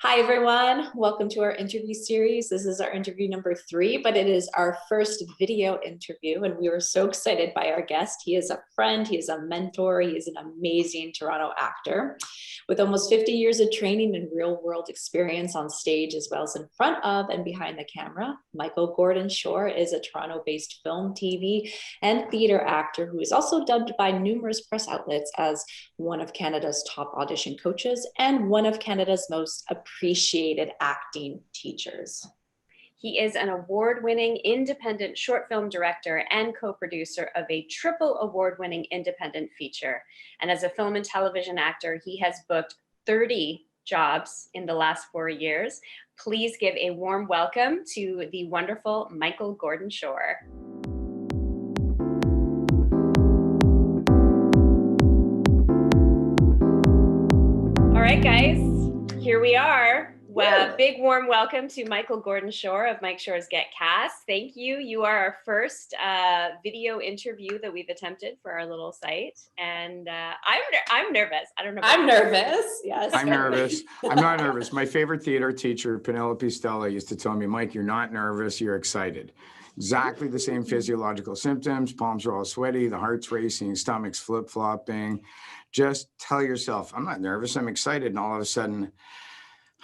Hi, everyone. Welcome to our interview series. This is our interview number 3, but it is our first video interview, and we were so excited by our guest. He is a friend, he is a mentor, he is an amazing Toronto actor with almost 50 years of training and real-world experience on stage, as well as in front of and behind the camera. Michael Gordin Shore is a Toronto-based film, TV, and theater actor who is also dubbed by numerous press outlets as one of Canada's top audition coaches and one of Canada's most appreciated acting teachers. He is an award-winning independent short film director and co-producer of a triple award-winning independent feature. And as a film and television actor, he has booked 30 jobs in the last 4 years. Please give a warm welcome to the wonderful Michael Gordin Shore. All right, guys, here we are. Big warm welcome to Michael Gordin Shore of Mike Shore's Get Cast. Thank you. You are our first video interview that we've attempted for our little site, and I'm nervous. I don't know. I'm nervous. Yes, I'm nervous. I'm not nervous. My favorite theater teacher, Penelope Stella, used to tell me, "Mike, you're not nervous. You're excited." Exactly the same physiological symptoms. Palms are all sweaty. The heart's racing. Stomach's flip-flopping. Just tell yourself, "I'm not nervous. I'm excited," and all of a sudden,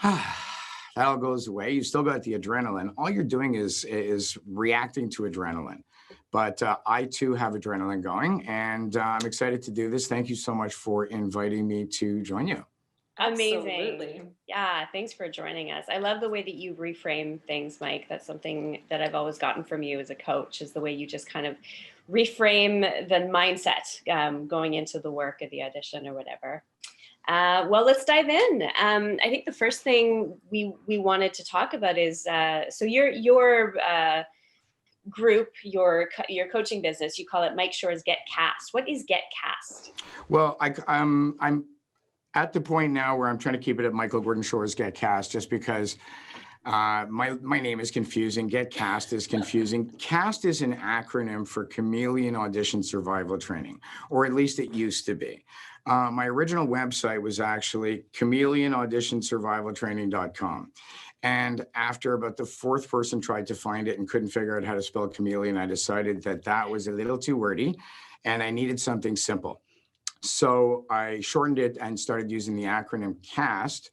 that all goes away. You still got the adrenaline. All you're doing is reacting to adrenaline. But I too have adrenaline going, and I'm excited to do this. Thank you so much for inviting me to join you. Amazing. Absolutely. Yeah, thanks for joining us. I love the way that you reframe things, Mike. That's something that I've always gotten from you as a coach, is the way you just kind of reframe the mindset going into the work of the audition or whatever. Well, let's dive in. I think the first thing we wanted to talk about is, so your group, your coaching business, you call it Mike Shore's Get Cast. What is Get Cast? Well, I'm at the point now where I'm trying to keep it at Michael Gordin Shore's Get Cast, just because my name is confusing. Get Cast is confusing. CAST is an acronym for Chameleon Audition Survival Training, or at least it used to be. My original website was actually chameleonauditionsurvivaltraining.com. And after about the 4th person tried to find it and couldn't figure out how to spell chameleon, I decided that that was a little too wordy and I needed something simple. So I shortened it and started using the acronym CAST.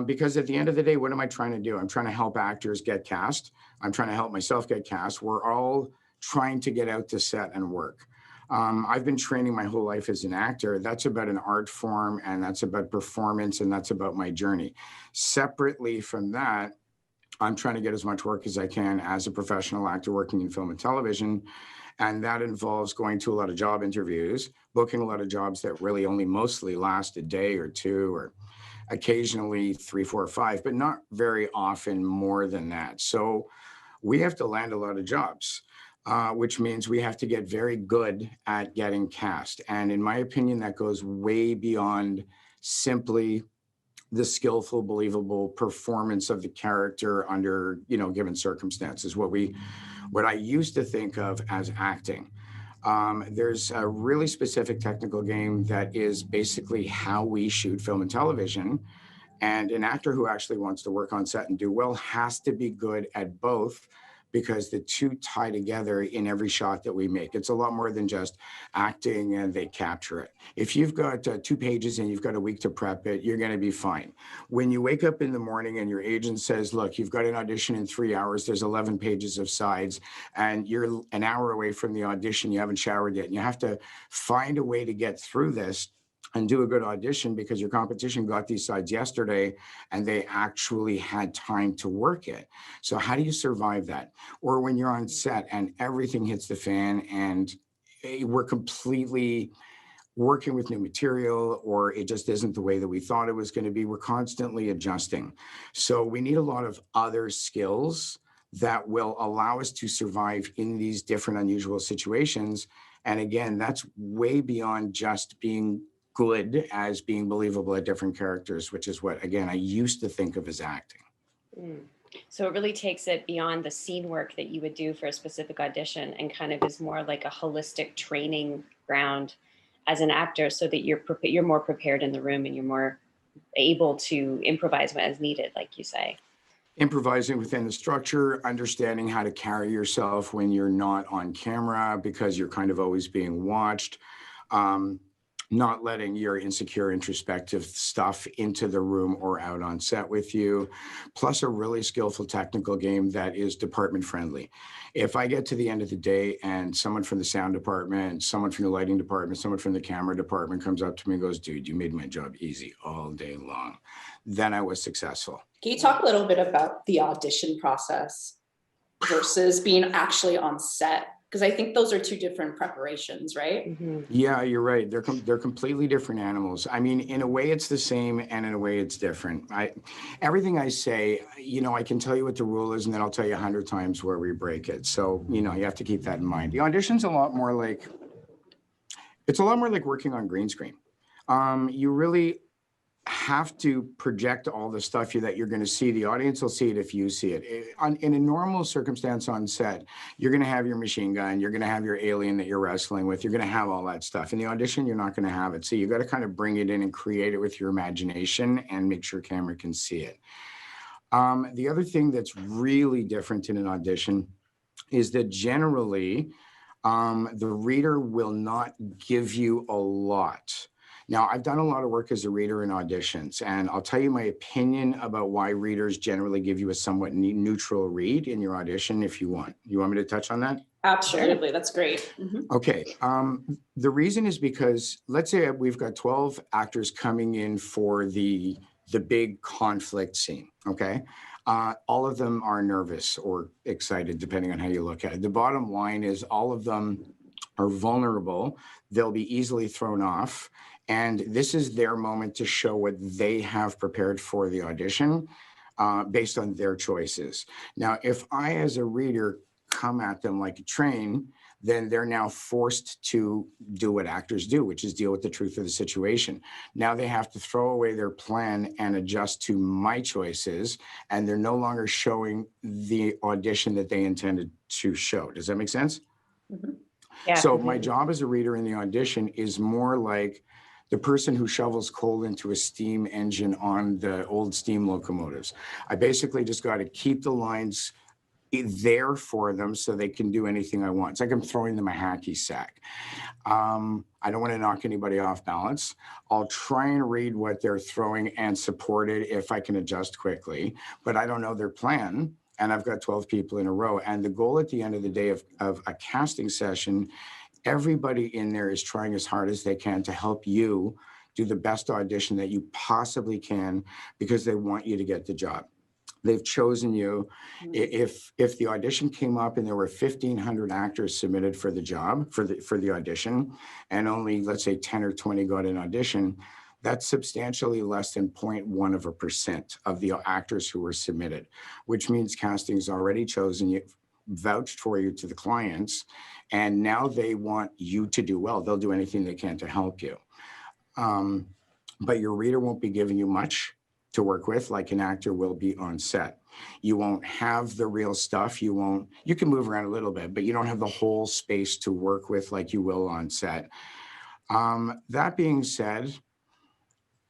Because at the end of the day, what am I trying to do? I'm trying to help actors get cast. I'm trying to help myself get cast. We're all trying to get out to set and work. I've been training my whole life as an actor. That's about an art form, and that's about performance, and that's about my journey. Separately from that, I'm trying to get as much work as I can as a professional actor working in film and television. And that involves going to a lot of job interviews, booking a lot of jobs that really only mostly last a day or two, or occasionally 3, 4, or 5, but not very often more than that. So we have to land a lot of jobs, which means we have to get very good at getting cast. And in my opinion, that goes way beyond simply the skillful, believable performance of the character under, given circumstances, what I used to think of as acting. There's a really specific technical game that is basically how we shoot film and television. And an actor who actually wants to work on set and do well has to be good at both, because the two tie together in every shot that we make. It's a lot more than just acting and they capture it. If you've got 2 pages and you've got a week to prep it, you're going to be fine. When you wake up in the morning and your agent says, "Look, you've got an audition in 3 hours, there's 11 pages of sides, and you're an hour away from the audition, you haven't showered yet, and you have to find a way to get through this and do a good audition because your competition got these sides yesterday and they actually had time to work it." So how do you survive that? Or when you're on set and everything hits the fan and we're completely working with new material, or it just isn't the way that we thought it was going to be, we're constantly adjusting. So we need a lot of other skills that will allow us to survive in these different unusual situations. And again, that's way beyond just being good as being believable at different characters, which is what, again, I used to think of as acting. So it really takes it beyond the scene work that you would do for a specific audition and kind of is more like a holistic training ground as an actor, so that you're more prepared in the room and you're more able to improvise as needed, like you say. Improvising within the structure, understanding how to carry yourself when you're not on camera because you're kind of always being watched, not letting your insecure, introspective stuff into the room or out on set with you, plus a really skillful technical game that is department friendly. If I get to the end of the day and someone from the sound department, someone from the lighting department, someone from the camera department comes up to me and goes, dude, you made my job easy all day long, then I was successful. Can you talk a little bit about the audition process versus being actually on set? Because I think those are two different preparations, right? Mm-hmm. Yeah, you're right. They're completely different animals. I mean, in a way it's the same, and in a way it's different. Everything I say, you know, I can tell you what the rule is, and then I'll tell you 100 times where we break it. So, you know, you have to keep that in mind. The audition's a lot more like working on green screen. You really have to project all the stuff that you're going to see. The audience will see it if you see it. In a normal circumstance on set, you're going to have your machine gun, you're going to have your alien that you're wrestling with, you're going to have all that stuff. In the audition, you're not going to have it. So you got to kind of bring it in and create it with your imagination and make sure camera can see it. The other thing that's really different in an audition is that generally, the reader will not give you a lot. Now, I've done a lot of work as a reader in auditions, and I'll tell you my opinion about why readers generally give you a somewhat neutral read in your audition if you want. You want me to touch on that? Absolutely, that's great. Mm-hmm. Okay, the reason is because let's say we've got 12 actors coming in for the big conflict scene, okay? All of them are nervous or excited, depending on how you look at it. The bottom line is all of them are vulnerable. They'll be easily thrown off. And this is their moment to show what they have prepared for the audition based on their choices. Now, if I, as a reader, come at them like a train, then they're now forced to do what actors do, which is deal with the truth of the situation. Now they have to throw away their plan and adjust to my choices, and they're no longer showing the audition that they intended to show. Does that make sense? Mm-hmm. Yeah. So my job as a reader in the audition is more like the person who shovels coal into a steam engine on the old steam locomotives. I basically just got to keep the lines there for them so they can do anything I want. It's like I'm throwing them a hacky sack. I don't want to knock anybody off balance. I'll try and read what they're throwing and support it if I can adjust quickly, but I don't know their plan. And I've got 12 people in a row. And the goal at the end of the day of a casting session, everybody in there is trying as hard as they can to help you do the best audition that you possibly can because they want you to get the job. They've chosen you. If the audition came up and there were 1,500 actors submitted for the job, for the audition, and only, let's say, 10 or 20 got an audition, that's substantially less than 0.1% of the actors who were submitted, which means casting's already chosen you, vouched for you to the clients, and now they want you to do well. They'll do anything they can to help you. But your reader won't be giving you much to work with like an actor will be on set. You won't have the real stuff. You can move around a little bit, but you don't have the whole space to work with like you will on set. That being said,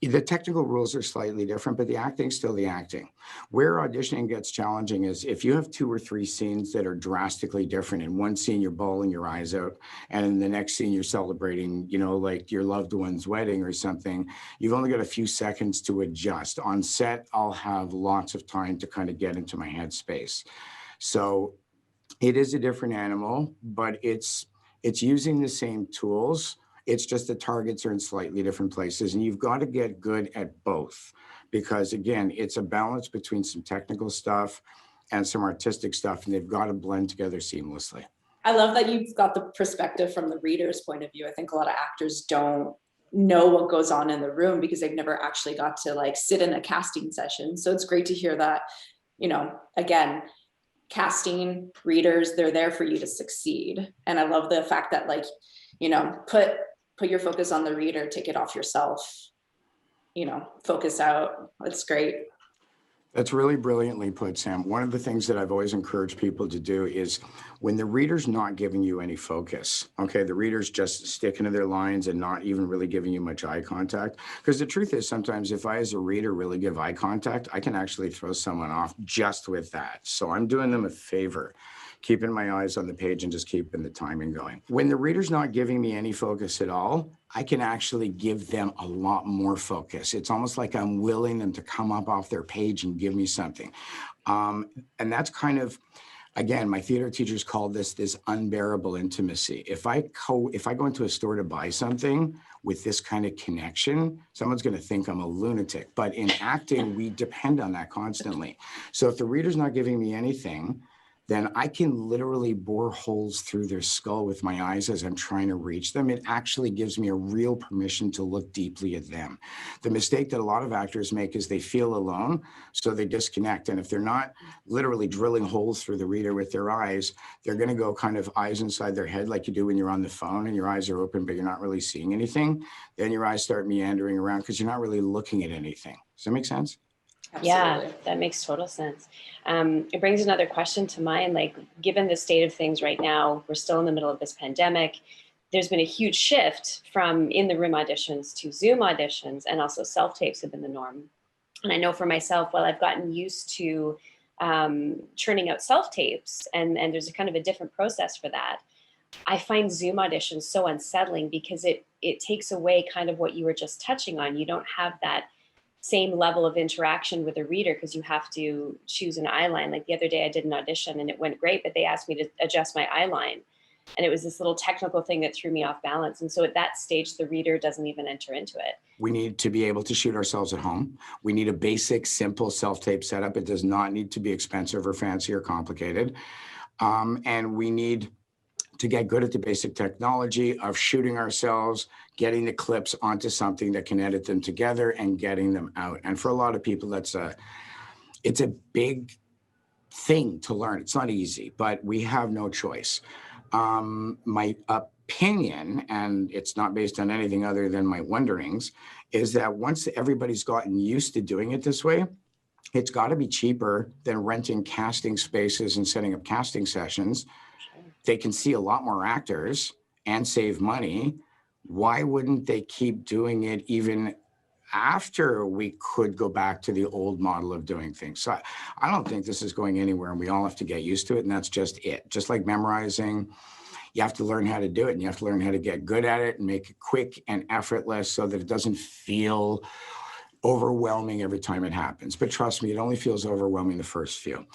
the technical rules are slightly different, but the acting's still the acting. Where auditioning gets challenging is if you have 2 or 3 scenes that are drastically different. In one scene, you're bawling your eyes out, and in the next scene, you're celebrating, you know, like your loved one's wedding or something. You've only got a few seconds to adjust. On set, I'll have lots of time to kind of get into my headspace. So it is a different animal, but it's using the same tools. It's just the targets are in slightly different places, and you've got to get good at both because, again, it's a balance between some technical stuff and some artistic stuff, and they've got to blend together seamlessly. I love that you've got the perspective from the reader's point of view. I think a lot of actors don't know what goes on in the room because they've never actually got to like sit in a casting session. So it's great to hear that, you know, again, casting readers, they're there for you to succeed. And I love the fact that, like, you know, put your focus on the reader, take it off yourself, you know, focus out. That's great. That's really brilliantly put, Sam. One of the things that I've always encouraged people to do is when the reader's not giving you any focus, okay, the reader's just sticking to their lines and not even really giving you much eye contact. Because the truth is sometimes if I, as a reader, really give eye contact, I can actually throw someone off just with that. So I'm doing them a favor, keeping my eyes on the page and just keeping the timing going. When the reader's not giving me any focus at all, I can actually give them a lot more focus. It's almost like I'm willing them to come up off their page and give me something. And that's kind of, again, my theater teachers call this unbearable intimacy. If I go into a store to buy something with this kind of connection, someone's going to think I'm a lunatic. But in acting, we depend on that constantly. So if the reader's not giving me anything, then I can literally bore holes through their skull with my eyes as I'm trying to reach them. It actually gives me a real permission to look deeply at them. The mistake that a lot of actors make is they feel alone, so they disconnect. And if they're not literally drilling holes through the reader with their eyes, they're gonna go kind of eyes inside their head like you do when you're on the phone and your eyes are open, but you're not really seeing anything. Then your eyes start meandering around because you're not really looking at anything. Does that make sense? Yeah, that makes total sense. It brings another question to mind, like given the state of things right now, we're still in the middle of this pandemic. There's been a huge shift from in the room auditions to Zoom auditions, and also self-tapes have been the norm. And I know for myself, while I've gotten used to churning out self-tapes, and there's a kind of a different process for that, I find Zoom auditions so unsettling because it takes away kind of what you were just touching on. You don't have that same level of interaction with a reader because you have to choose an eye line. Like the other day I did an audition and it went great, but they asked me to adjust my eye line. And it was this little technical thing that threw me off balance. And so at that stage, the reader doesn't even enter into it. We need to be able to shoot ourselves at home. We need a basic, simple self-tape setup. It does not need to be expensive or fancy or complicated. And we need to get good at the basic technology of shooting ourselves, getting the clips onto something that can edit them together and getting them out. And for a lot of people, it's a big thing to learn. It's not easy, but we have no choice. My opinion, and it's not based on anything other than my wonderings, is that once everybody's gotten used to doing it this way, it's got to be cheaper than renting casting spaces and setting up casting sessions. They can see a lot more actors and save money. Why wouldn't they keep doing it even after we could go back to the old model of doing things? So I don't think this is going anywhere, and we all have to get used to it, and that's just it. Just like memorizing, you have to learn how to do it, and you have to learn how to get good at it and make it quick and effortless so that it doesn't feel overwhelming every time it happens. But trust me, it only feels overwhelming the first few.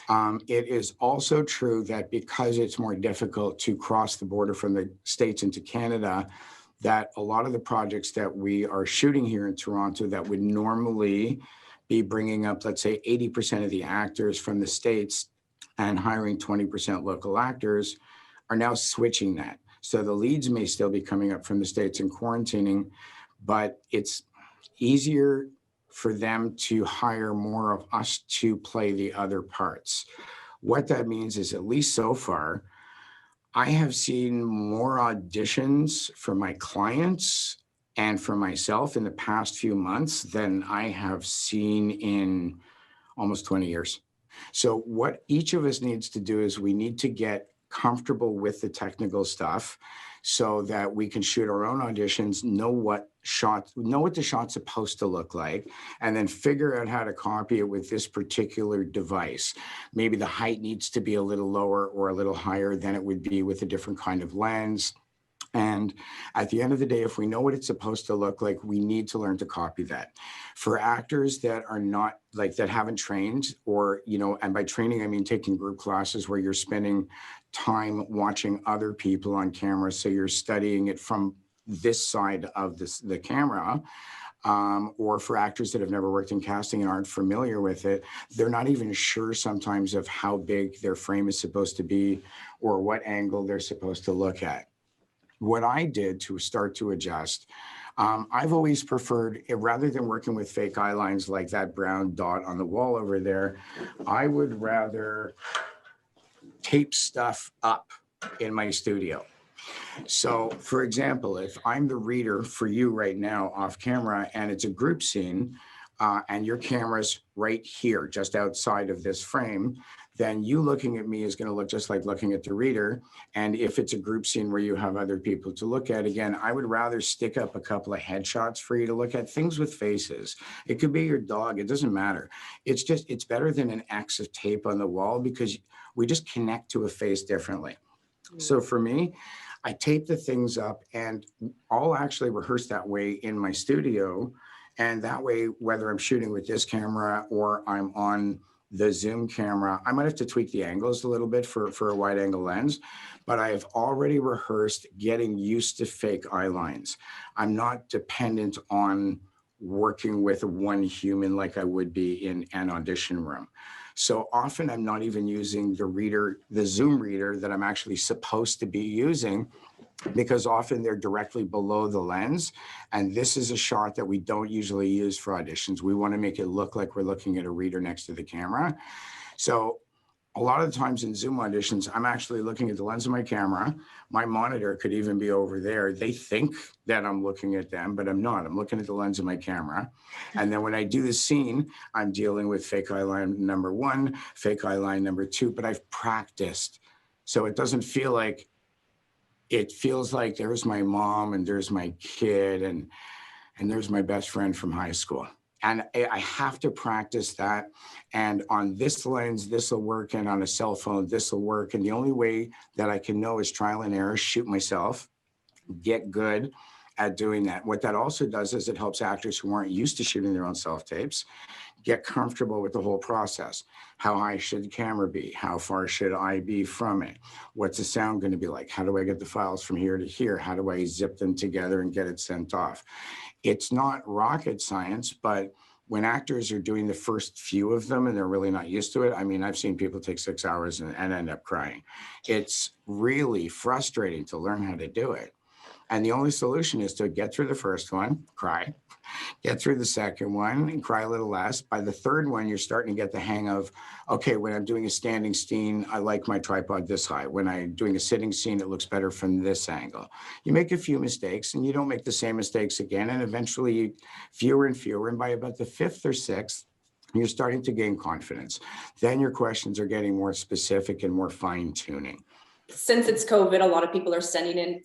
It is also true that because it's more difficult to cross the border from the States into Canada, that a lot of the projects that we are shooting here in Toronto that would normally be bringing up, let's say 80% of the actors from the States and hiring 20% local actors are now switching that. So the leads may still be coming up from the States and quarantining, but it's easier for them to hire more of us to play the other parts. What that means is, at least so far, I have seen more auditions for my clients and for myself in the past few months than I have seen in almost 20 years. So what each of us needs to do is we need to get comfortable with the technical stuff so that we can shoot our own auditions, know what the shot's supposed to look like, and then figure out how to copy it with this particular device. Maybe the height needs to be a little lower or a little higher than it would be with a different kind of lens. And at the end of the day, if we know what it's supposed to look like, we need to learn to copy that. For actors that are not that haven't trained, or, and by training, I mean taking group classes where you're spending time watching other people on camera. So you're studying it from this side of the camera. Or for actors that have never worked in casting and aren't familiar with it, they're not even sure sometimes of how big their frame is supposed to be or what angle they're supposed to look at. What I did to start to adjust, I've always preferred, rather than working with fake eye lines like that brown dot on the wall over there, I would rather tape stuff up in my studio. So, for example, if I'm the reader for you right now off camera and it's a group scene, and your camera's right here, just outside of this frame, then you looking at me is going to look just like looking at the reader. And if it's a group scene where you have other people to look at, again, I would rather stick up a couple of headshots for you to look at, things with faces. It could be your dog. It doesn't matter. It's better than an X of tape on the wall, because we just connect to a face differently. So for me, I tape the things up, and I'll actually rehearse that way in my studio. And that way, whether I'm shooting with this camera or I'm on the zoom camera, I might have to tweak the angles a little bit for a wide angle lens, but I have already rehearsed getting used to fake eye lines. I'm not dependent on working with one human like I would be in an audition room. So often I'm not even using the Zoom reader that I'm actually supposed to be using, because often they're directly below the lens. And this is a shot that we don't usually use for auditions. We want to make it look like we're looking at a reader next to the camera. So a lot of the times in Zoom auditions, I'm actually looking at the lens of my camera. My monitor could even be over there. They think that I'm looking at them, but I'm not. I'm looking at the lens of my camera. And then when I do the scene, I'm dealing with fake eye line number 1, fake eye line number 2, but I've practiced. So it doesn't feel like, it feels like there's my mom and there's my kid and there's my best friend from high school. And I have to practice that. And on this lens, this will work. And on a cell phone, this will work. And the only way that I can know is trial and error, shoot myself, get good at doing that. What that also does is it helps actors who aren't used to shooting their own self-tapes get comfortable with the whole process. How high should the camera be? How far should I be from it? What's the sound going to be like? How do I get the files from here to here? How do I zip them together and get it sent off? It's not rocket science, but when actors are doing the first few of them and they're really not used to it, I mean, I've seen people take 6 hours and end up crying. It's really frustrating to learn how to do it. And the only solution is to get through the first one, cry, get through the second one and cry a little less. By the third one, you're starting to get the hang of, okay, when I'm doing a standing scene, I like my tripod this high. When I'm doing a sitting scene, it looks better from this angle. You make a few mistakes and you don't make the same mistakes again. And eventually fewer and fewer. And by about the 5th or 6th, you're starting to gain confidence. Then your questions are getting more specific and more fine tuning. Since it's COVID, a lot of people are sending in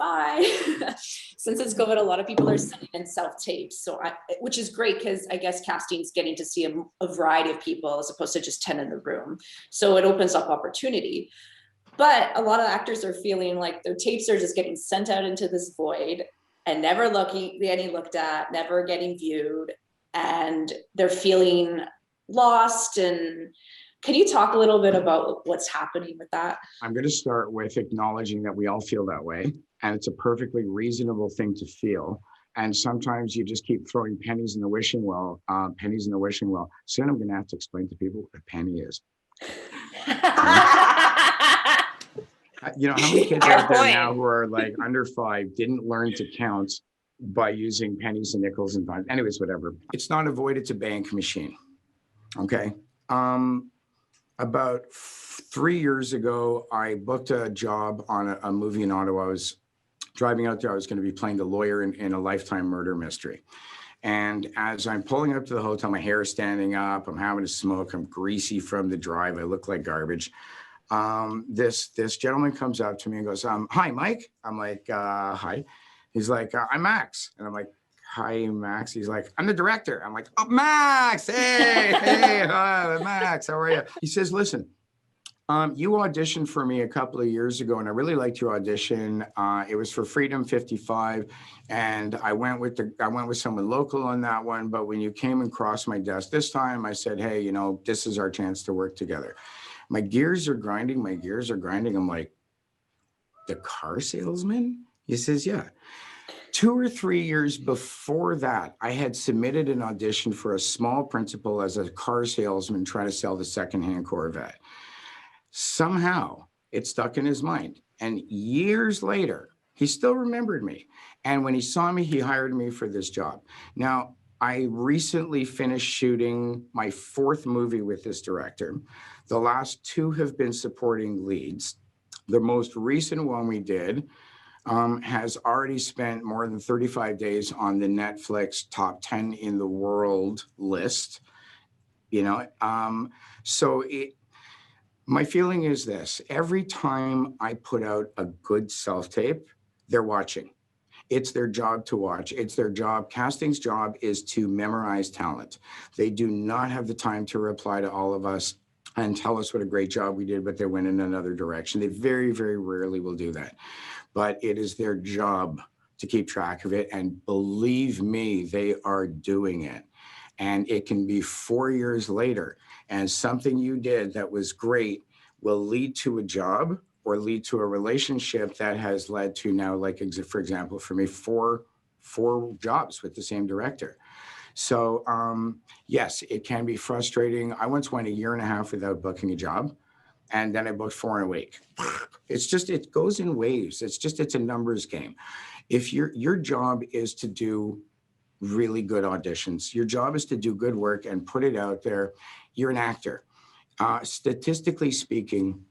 Since it's COVID, a lot of people are sending in self-tapes. So which is great, because I guess casting's getting to see a variety of people as opposed to just 10 in the room. So it opens up opportunity. But a lot of actors are feeling like their tapes are just getting sent out into this void and never getting looked at, never getting viewed. And they're feeling lost. And can you talk a little bit about what's happening with that? I'm going to start with acknowledging that we all feel that way. And it's a perfectly reasonable thing to feel. And sometimes you just keep throwing pennies in the wishing well. Soon I'm going to have to explain to people what a penny is. You know, how many kids out there now who are like under 5 didn't learn to count by using pennies and nickels and dimes? Anyways, whatever. It's not a void, it's a bank machine. Okay. About 3 years ago, I booked a job on a movie in Ottawa. I was driving out there. I was going to be playing the lawyer in a Lifetime murder mystery. And as I'm pulling up to the hotel, my hair is standing up. I'm having a smoke. I'm greasy from the drive. I look like garbage. This gentleman comes up to me and goes, "Hi, Mike." I'm like, "Hi." He's like, "I'm Max." And I'm like, "Hi, Max." He's like, "I'm the director." I'm like, "Oh, Max, hey, hi, Max, how are you?" He says, "Listen, you auditioned for me a couple of years ago, and I really liked your audition. It was for Freedom 55, and I went with someone local on that one. But when you came across my desk this time, I said, hey, you know, this is our chance to work together." My gears are grinding. I'm like, "The car salesman?" He says, "Yeah." 2 or 3 years before that, I had submitted an audition for a small principal as a car salesman trying to sell the secondhand Corvette. Somehow it stuck in his mind. And years later, he still remembered me. And when he saw me, he hired me for this job. Now, I recently finished shooting my 4th movie with this director. The last 2 have been supporting leads. The most recent one we did, has already spent more than 35 days on the Netflix top 10 in the world list. My feeling is this: every time I put out a good self-tape, they're watching. It's their job to watch. It's their job. Casting's job is to memorize talent. They do not have the time to reply to all of us and tell us what a great job we did, but they went in another direction. They very, very rarely will do that. But it is their job to keep track of it. And believe me, they are doing it. And it can be 4 years later, and something you did that was great will lead to a job or lead to a relationship that has led to now, like, for example, for me, four jobs with the same director. So yes, it can be frustrating. I once went 1.5 years without booking a job, and then I booked 4 in a week. It goes in waves. It's a numbers game. If your job is to do really good auditions, your job is to do good work and put it out there, you're an actor. Statistically speaking,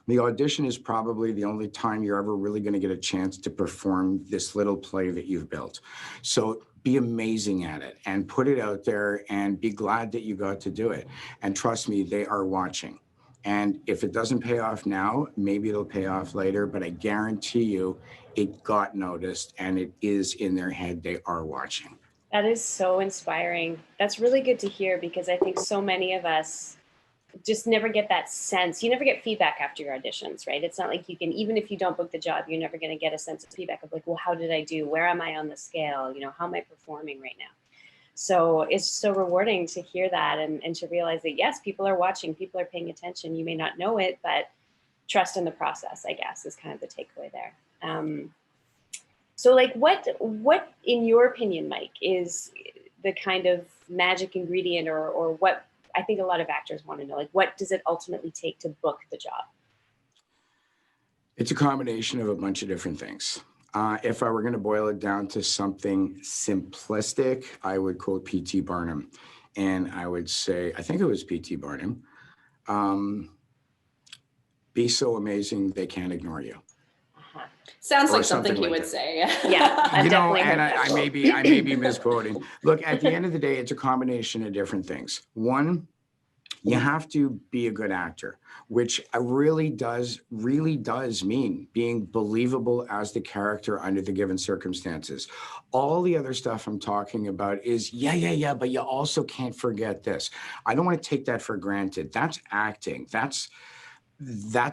the audition is probably the only time you're ever really going to get a chance to perform this little play that you've built. So be amazing at it and put it out there and be glad that you got to do it. And trust me, they are watching. And if it doesn't pay off now, maybe it'll pay off later, but I guarantee you it got noticed and it is in their head. They are watching. That is so inspiring. That's really good to hear, because I think so many of us just never get that sense. You never get feedback after your auditions, right? It's not like you can, even if you don't book the job, you're never going to get a sense of feedback of like, well, how did I do? Where am I on the scale? How am I performing right now? So it's so rewarding to hear that and to realize that, yes, people are watching, people are paying attention. You may not know it, but trust in the process, I guess, is kind of the takeaway there. So like what in your opinion, Mike, is the kind of magic ingredient or what I think a lot of actors want to know, like what does it ultimately take to book the job? It's a combination of a bunch of different things. If I were going to boil it down to something simplistic, I would quote P.T. Barnum. And I would say, I think it was P.T. Barnum, be so amazing they can't ignore you. Sounds like something he would say. Yeah, I may be misquoting. Look, at the end of the day, it's a combination of different things. One, you have to be a good actor, which really does mean being believable as the character under the given circumstances. All the other stuff I'm talking about is, yeah, but you also can't forget this. I don't want to take that for granted. That's acting. That's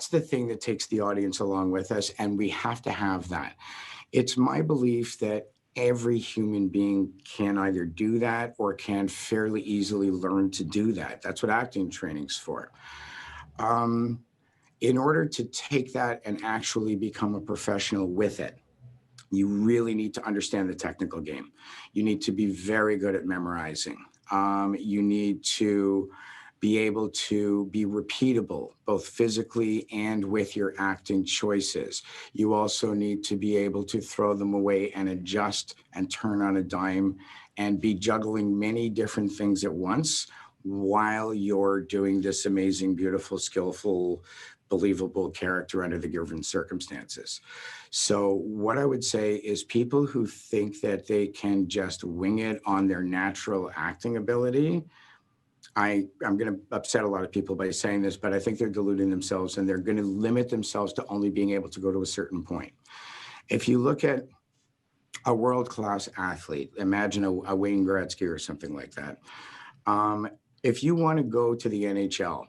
the thing that takes the audience along with us, and we have to have that. It's my belief that every human being can either do that or can fairly easily learn to do that. That's what acting training's for. In order to take that and actually become a professional with it, you really need to understand the technical game. You need to be very good at memorizing. You need to be able to be repeatable, both physically and with your acting choices. You also need to be able to throw them away and adjust and turn on a dime and be juggling many different things at once while you're doing this amazing, beautiful, skillful, believable character under the given circumstances. So what I would say is people who think that they can just wing it on their natural acting ability, I'm going to upset a lot of people by saying this, but I think they're deluding themselves and they're going to limit themselves to only being able to go to a certain point. If you look at a world-class athlete, imagine a Wayne Gretzky or something like that. If you want to go to the NHL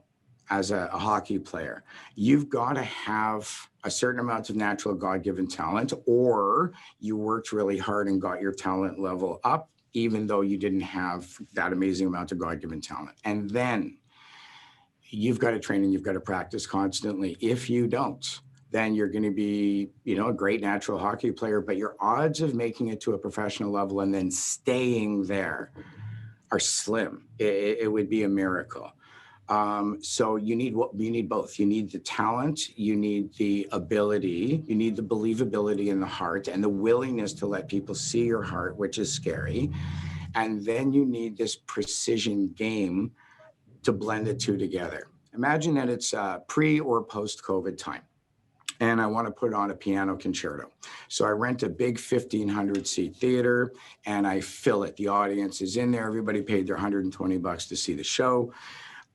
as a hockey player, you've got to have a certain amount of natural God-given talent, or you worked really hard and got your talent level up, even though you didn't have that amazing amount of God-given talent. And then you've got to train and you've got to practice constantly. If you don't, then you're going to be, a great natural hockey player, but your odds of making it to a professional level and then staying there are slim. It would be a miracle. So you need both. You need the talent, you need the ability, you need the believability in the heart and the willingness to let people see your heart, which is scary. And then you need this precision game to blend the two together. Imagine that it's pre or post-COVID time. and I want to put on a piano concerto. So I rent a big 1,500 seat theater and I fill it. The audience is in there. Everybody paid their $120 to see the show.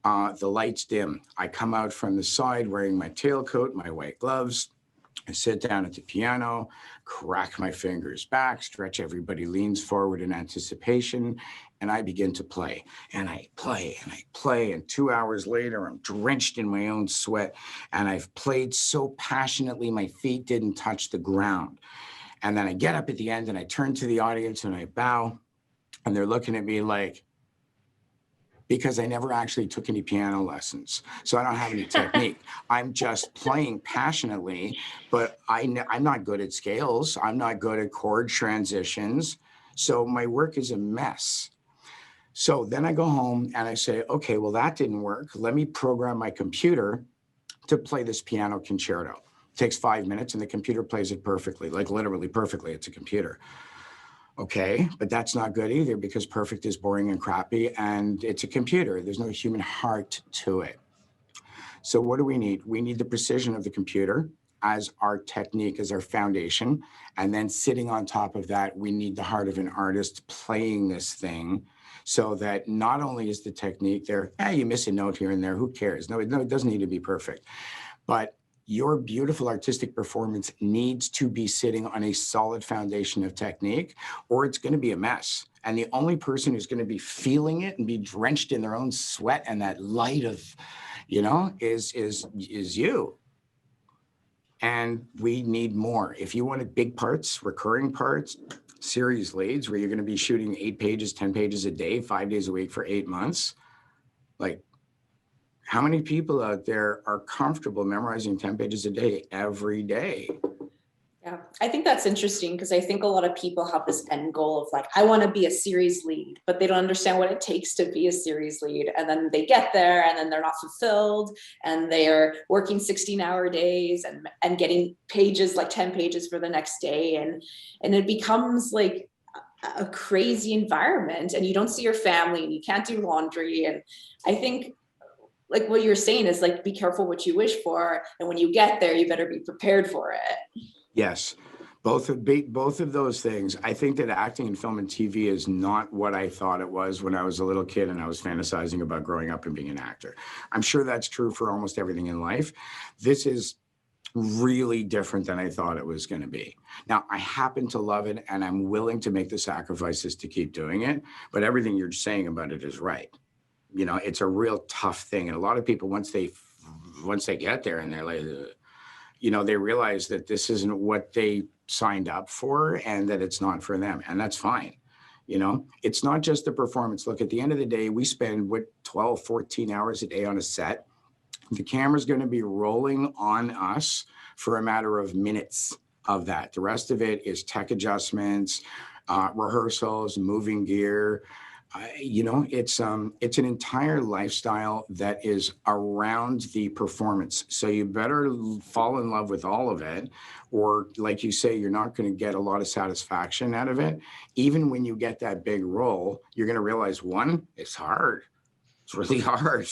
The lights dim. I come out from the side wearing my tailcoat, my white gloves. I sit down at the piano, crack my fingers back, stretch, everybody leans forward in anticipation, and I begin to play. And I play and I play. And 2 hours later, I'm drenched in my own sweat. And I've played so passionately, my feet didn't touch the ground. And then I get up at the end and I turn to the audience and I bow. And they're looking at me like, because I never actually took any piano lessons. So I don't have any technique. I'm just playing passionately, but I'm not good at scales. I'm not good at chord transitions. So my work is a mess. So then I go home and I say, okay, well, that didn't work. Let me program my computer to play this piano concerto. It takes 5 minutes and the computer plays it perfectly, like literally perfectly. It's a computer. Okay, but that's not good either because perfect is boring and crappy and it's a computer. There's no human heart to it. So what do we need? We need the precision of the computer as our technique, as our foundation. And then sitting on top of that, we need the heart of an artist playing this thing so that not only is the technique there, you miss a note here and there, who cares? No, it doesn't need to be perfect. But your beautiful artistic performance needs to be sitting on a solid foundation of technique, or it's going to be a mess. And the only person who's going to be feeling it and be drenched in their own sweat and that light of, is you. And we need more. If you wanted big parts, recurring parts, series leads, where you're going to be shooting 8 pages, 10 pages a day, 5 days a week for 8 months, like, how many people out there are comfortable memorizing 10 pages a day every day? Yeah, I think that's interesting because I think a lot of people have this end goal of like, I want to be a series lead, but they don't understand what it takes to be a series lead. And then they get there and then they're not fulfilled and they're working 16-hour days and getting pages, like 10 pages for the next day. And it becomes like a crazy environment and you don't see your family and you can't do laundry. And I think like what you're saying is like, be careful what you wish for. And when you get there, you better be prepared for it. Yes, both of those things. I think that acting in film and TV is not what I thought it was when I was a little kid and I was fantasizing about growing up and being an actor. I'm sure that's true for almost everything in life. This is really different than I thought it was going to be. Now, I happen to love it and I'm willing to make the sacrifices to keep doing it, but everything you're saying about it is right. It's a real tough thing. And a lot of people, once they get there and they're like, they realize that this isn't what they signed up for and that it's not for them. And that's fine. It's not just the performance. Look, at the end of the day, we spend 12, 14 hours a day on a set. The camera's going to be rolling on us for a matter of minutes of that. The rest of it is tech adjustments, rehearsals, moving gear. It's an entire lifestyle that is around the performance. So you better fall in love with all of it, or like you say, you're not going to get a lot of satisfaction out of it. Even when you get that big role, you're going to realize, one, it's hard. It's really hard,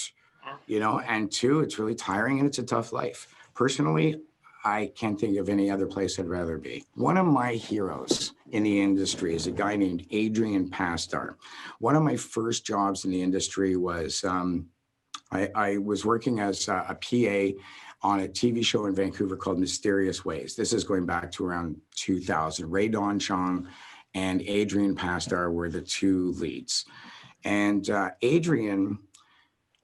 and two, it's really tiring and it's a tough life. Personally, I can't think of any other place I'd rather be. One of my heroes in the industry is a guy named Adrian Pastar. One of my first jobs in the industry was I was working as a PA on a TV show in Vancouver called Mysterious Ways. This is going back to around 2000. Ray Donchong and Adrian Pastar were the two leads. And Adrian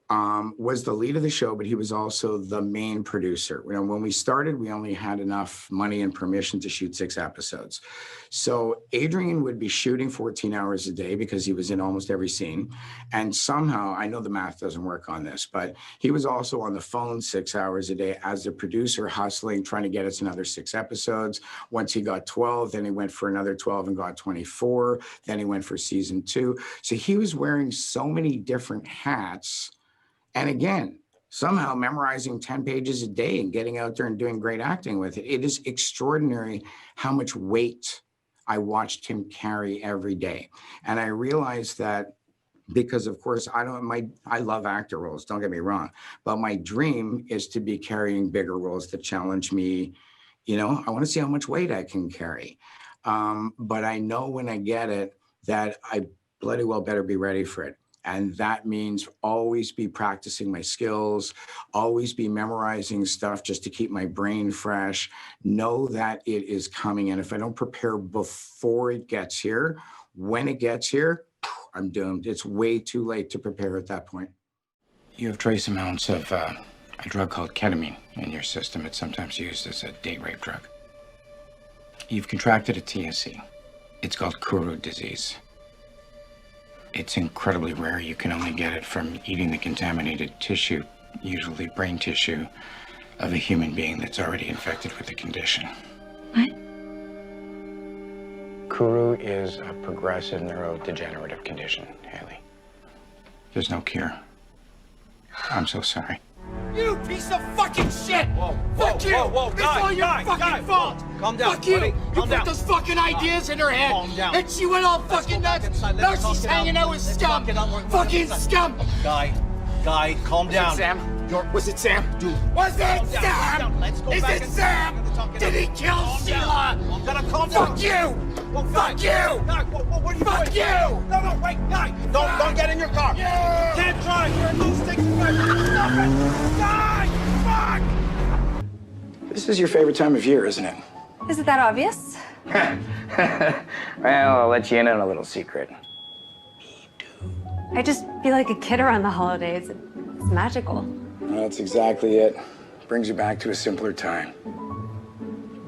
was the lead of the show, but he was also the main producer. When we started, we only had enough money and permission to shoot 6 episodes. So Adrian would be shooting 14 hours a day because he was in almost every scene. And somehow, I know the math doesn't work on this, but he was also on the phone 6 hours a day as the producer, hustling, trying to get us another 6 episodes. Once he got 12, then he went for another 12 and got 24. Then he went for season 2. So he was wearing so many different hats. And again, somehow memorizing 10 pages a day and getting out there and doing great acting with it. It is extraordinary how much weight I watched him carry every day. And I realized that because of course I love actor roles, don't get me wrong, but my dream is to be carrying bigger roles that challenge me. You know, I want to see how much weight I can carry. But I know when I get it that I bloody well better be ready for it. And that means always be practicing my skills, always be memorizing stuff just to keep my brain fresh. Know that it is coming. And if I don't prepare before it gets here, when it gets here, I'm doomed. It's way too late to prepare at that point. You have trace amounts of a drug called ketamine in your system. It's sometimes used as a date rape drug. You've contracted a TSC. It's called Kuru disease. It's incredibly rare. You can only get it from eating the contaminated tissue, usually brain tissue, of a human being that's already infected with the condition. What? Kuru is a progressive neurodegenerative condition, Haley. There's no cure. I'm so sorry. You piece of fucking shit! Whoa, Fuck you! whoa, It's all your fucking fault! Calm down, Fuck you! buddy. You Calm put down. those fucking ideas in her head! Calm down. And she went all fucking Let's go back nuts! inside. Now Let's talk she's it hanging out with Let's scum! talk it out. We're Fucking inside. scum! Guy, calm down. Sam? Was it Sam? Dude, Was it calm down, calm Sam? down. Let's go Is back it inside. Sam? We're gonna talk it Did out. he kill Calm Sheila? down. I'm gonna calm down. Fuck you! Well, Fuck you! Guy, what are you Fuck doing? you! No, wait, guy. Don't get in your car. Yeah. Can't drive. You're a loose stick. Stop it. Guy, fuck. This is your favorite time of year, isn't it? Is it that obvious? Well, I'll let you in on a little secret. I just feel like a kid around the holidays. It's magical. That's exactly it. Brings you back to a simpler time.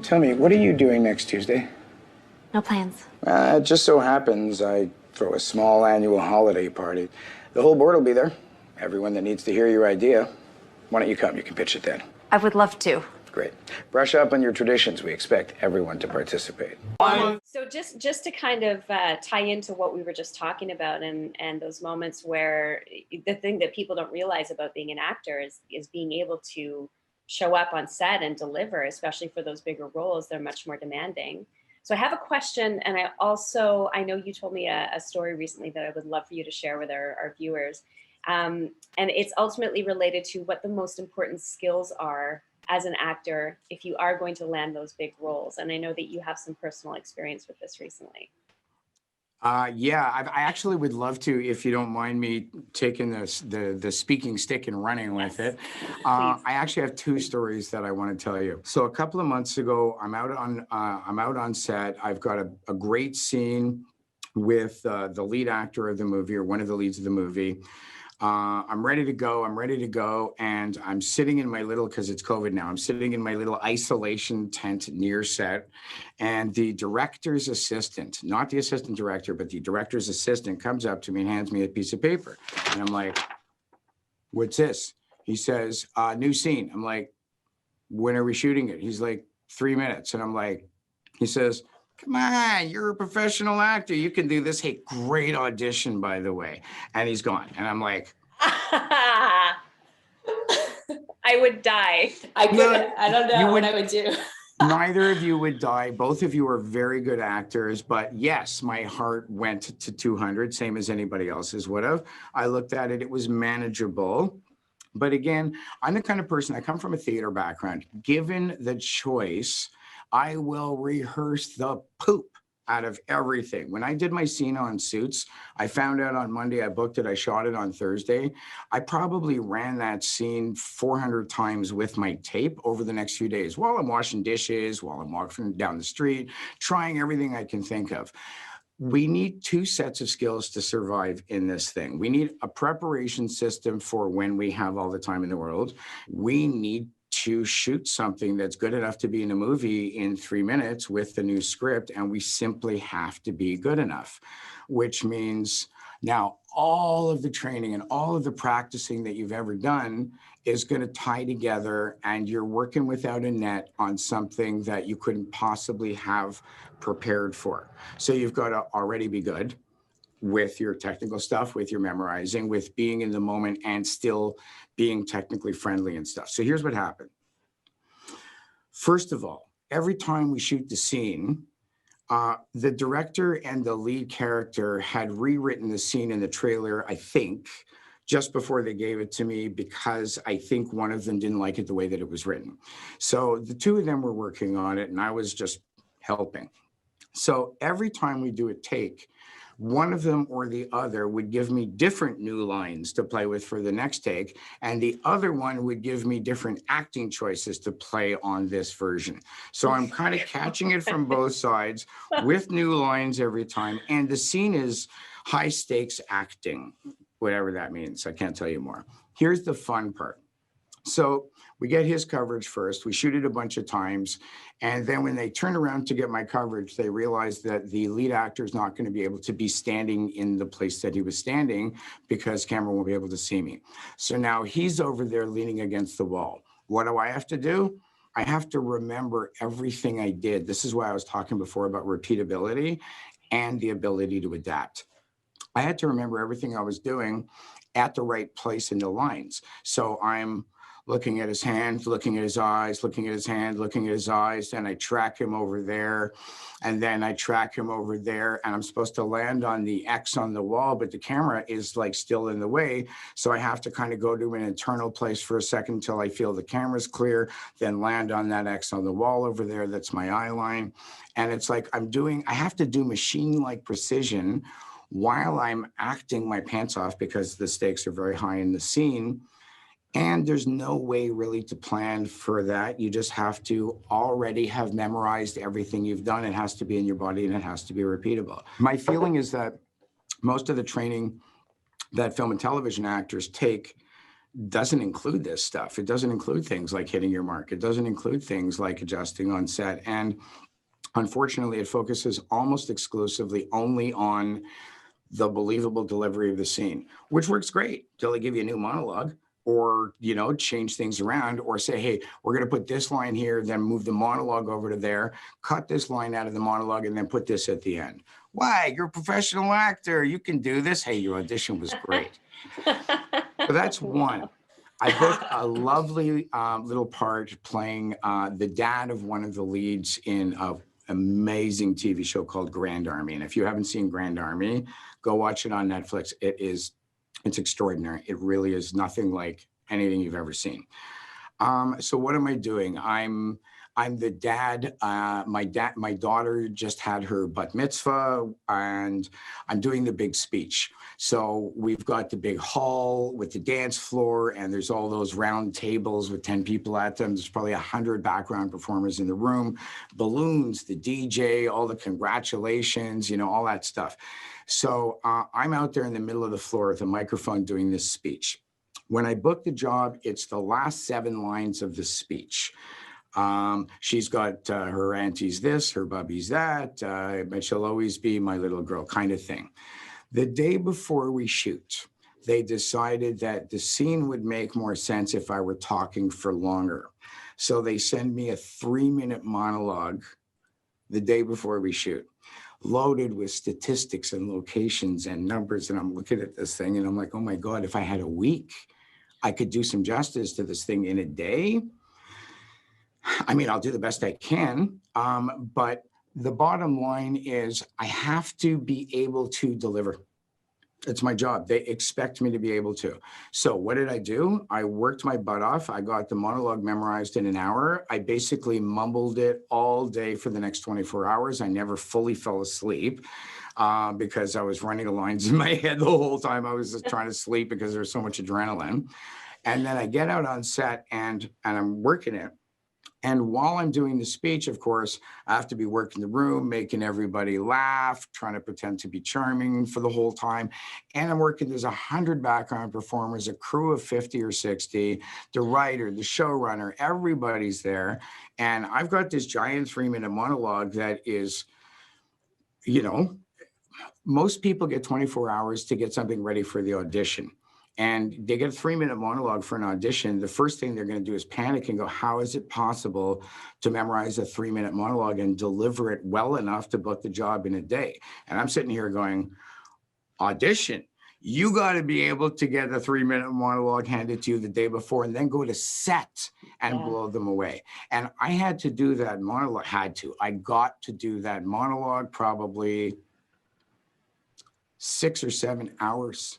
Tell me, what are you doing next Tuesday? No plans. It just so happens I throw a small annual holiday party. The whole board will be there. Everyone that needs to hear your idea. Why don't you come? You can pitch it then. I would love to. Great. Brush up on your traditions. We expect everyone to participate. So just to kind of tie into what we were just talking about and those moments where the thing that people don't realize about being an actor is being able to show up on set and deliver, especially for those bigger roles. They're much more demanding. So I have a question, and I know you told me a story recently that I would love for you to share with our viewers. And it's ultimately related to what the most important skills are as an actor if you are going to land those big roles. And I know that you have some personal experience with this recently. Yeah, I actually would love to, if you don't mind me taking the speaking stick and running with it. I actually have two stories that I want to tell you. So a couple of months ago, I'm out on set. I've got a great scene with the lead actor of the movie, or one of the leads of the movie. I'm ready to go. And I'm sitting in my little, because it's COVID now, I'm sitting in my little isolation tent near set. And the director's assistant, not the assistant director, but the director's assistant comes up to me and hands me a piece of paper. And I'm like, what's this? He says, new scene. I'm like, when are we shooting it? He's like, 3 minutes. And I'm like, he says, come on, you're a professional actor. You can do this. Hey, great audition, by the way. And he's gone. And I'm like, I would die. I could, Yeah, I don't know what I would do. neither of you would die. Both of you are very good actors. But yes, my heart went to 200, same as anybody else's would have. I looked at it. It was manageable. But again, I'm the kind of person, I come from a theater background. Given the choice, I will rehearse the poop out of everything. When I did my scene on Suits, I found out on Monday, I booked it, I shot it on Thursday. I probably ran that scene 400 times with my tape over the next few days while I'm washing dishes, while I'm walking down the street, trying everything I can think of. We need two sets of skills to survive in this thing. We need a preparation system for when we have all the time in the world. We need to shoot something that's good enough to be in a movie in 3 minutes with the new script, and we simply have to be good enough, which means now all of the training and all of the practicing that you've ever done is going to tie together, and you're working without a net on something that you couldn't possibly have prepared for. So you've got to already be good with your technical stuff, with your memorizing, with being in the moment and still being technically friendly and stuff. So here's what happened. First of all, every time we shoot the scene, The director and the lead character had rewritten the scene in the trailer, I think, just before they gave it to me, because I think one of them didn't like it the way that it was written. So the two of them were working on it and I was just helping. So every time we do a take, one of them or the other would give me different new lines to play with for the next take, and the other one would give me different acting choices to play on this version. So I'm kind of catching it from both sides with new lines every time, and the scene is high stakes acting, whatever that means. I can't tell you more. Here's the fun part. So we get his coverage first. We shoot it a bunch of times. And then when they turn around to get my coverage, they realize that the lead actor is not going to be able to be standing in the place that he was standing because camera won't be able to see me. So now he's over there leaning against the wall. What do I have to do? I have to remember everything I did. This is why I was talking before about repeatability and the ability to adapt. I had to remember everything I was doing at the right place in the lines. So I'm looking at his hand, looking at his eyes, looking at his hand, looking at his eyes. Then I track him over there, and then I track him over there, and I'm supposed to land on the X on the wall, but the camera is like still in the way. So I have to kind of go to an internal place for a second until I feel the camera's clear, then land on that X on the wall over there. That's my eye line. And it's like I have to do machine-like precision while I'm acting my pants off because the stakes are very high in the scene. And there's no way really to plan for that. You just have to already have memorized everything you've done. It has to be in your body and it has to be repeatable. My feeling is that most of the training that film and television actors take doesn't include this stuff. It doesn't include things like hitting your mark. It doesn't include things like adjusting on set. And unfortunately, it focuses almost exclusively only on the believable delivery of the scene, which works great till they give you a new monologue, or, change things around, or say, hey, we're going to put this line here, then move the monologue over to there, cut this line out of the monologue, and then put this at the end. Why? You're a professional actor. You can do this. Hey, your audition was great. So that's one. I booked a lovely little part playing the dad of one of the leads in an amazing TV show called Grand Army. And if you haven't seen Grand Army, go watch it on Netflix. It's extraordinary. It really is nothing like anything you've ever seen. So what am I doing? I'm the dad. My daughter just had her bat mitzvah, and I'm doing the big speech. So we've got the big hall with the dance floor, and there's all those round tables with 10 people at them. There's probably 100 background performers in the room, balloons, the DJ, all the congratulations, all that stuff. So I'm out there in the middle of the floor with a microphone doing this speech. When I booked the job, it's the last 7 lines of the speech. She's got her auntie's this, her bubby's that, but she'll always be my little girl kind of thing. The day before we shoot, they decided that the scene would make more sense if I were talking for longer. So they send me a 3-minute monologue the day before we shoot, loaded with statistics and locations and numbers. And I'm looking at this thing and I'm like, oh my God, if I had a week, I could do some justice to this thing in a day. I mean, I'll do the best I can, but the bottom line is I have to be able to deliver. It's my job. They expect me to be able to. So what did I do? I worked my butt off. I got the monologue memorized in an hour. I basically mumbled it all day for the next 24 hours. I never fully fell asleep because I was running the lines in my head the whole time. I was just trying to sleep because there was so much adrenaline. And then I get out on set and I'm working it. And while I'm doing the speech, of course, I have to be working the room, making everybody laugh, trying to pretend to be charming for the whole time. And I'm working, there's 100 background performers, a crew of 50 or 60, the writer, the showrunner, everybody's there. And I've got this giant 3-minute monologue that is, most people get 24 hours to get something ready for the audition. And they get a 3-minute monologue for an audition. The first thing they're going to do is panic and go, how is it possible to memorize a 3-minute monologue and deliver it well enough to book the job in a day? And I'm sitting here going, audition. You got to be able to get a 3-minute monologue handed to you the day before and then go to set and blow them away. And I had to do that monologue, I got to do that monologue probably 6 or 7 hours.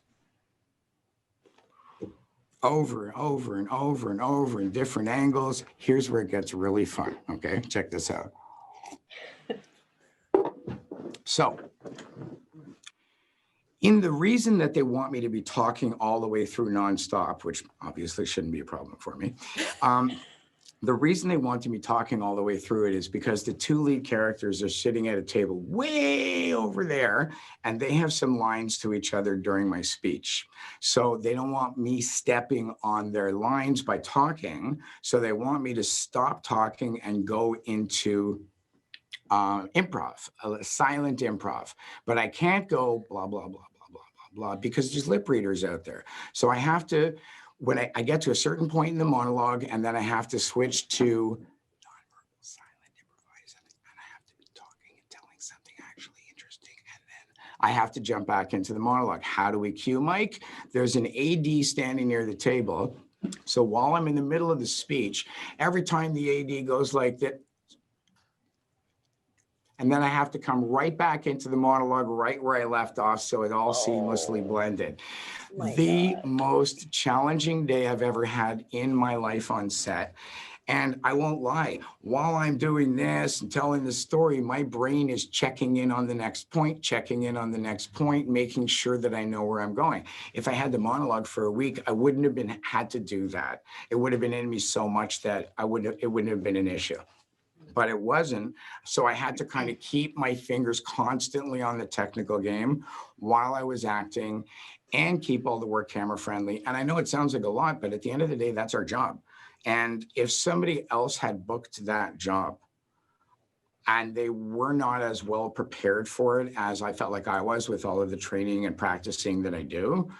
Over and over and over and over in different angles. Here's where it gets really fun. Okay, check this out. So, the reason that they want me to be talking all the way through nonstop, which obviously shouldn't be a problem for me, the reason they want me talking all the way through it is because the 2 lead characters are sitting at a table way over there, and they have some lines to each other during my speech. So they don't want me stepping on their lines by talking. So they want me to stop talking and go into improv, silent improv. But I can't go blah, blah, blah, blah, blah, blah, blah, because there's lip readers out there. So I have to, when I get to a certain point in the monologue, and then I have to switch to nonverbal, silent, improvise, and I have to be talking and telling something actually interesting, and then I have to jump back into the monologue. How do we cue Mike? There's an AD standing near the table. So while I'm in the middle of the speech, every time the AD goes like that, and then I have to come right back into the monologue right where I left off, so it all seamlessly blended. The most challenging day I've ever had in my life on set. And I won't lie, while I'm doing this and telling the story, my brain is checking in on the next point, making sure that I know where I'm going. If I had the monologue for a week, I wouldn't have had to do that. It would have been in me so much that it wouldn't have been an issue. But it wasn't. So I had to kind of keep my fingers constantly on the technical game while I was acting and keep all the work camera friendly. And I know it sounds like a lot, but at the end of the day, that's our job. And if somebody else had booked that job and they were not as well prepared for it as I felt like I was with all of the training and practicing that I do,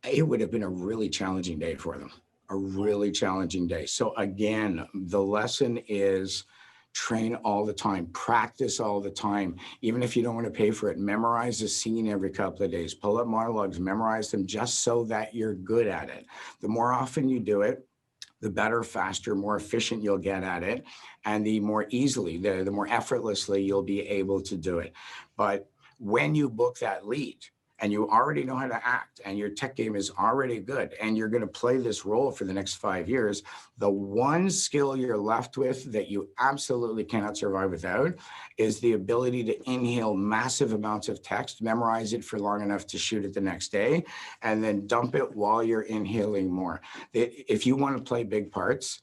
it would have been a really challenging day for them. A really challenging day. So again, the lesson is train all the time, practice all the time. Even if you don't want to pay for it, memorize a scene every couple of days, pull up monologues, memorize them just so that you're good at it. The more often you do it, the better, faster, more efficient you'll get at it. And the more easily, the more effortlessly you'll be able to do it. But when you book that lead, and you already know how to act, and your tech game is already good, and you're going to play this role for the next 5 years, the one skill you're left with that you absolutely cannot survive without is the ability to inhale massive amounts of text, memorize it for long enough to shoot it the next day, and then dump it while you're inhaling more. If you want to play big parts,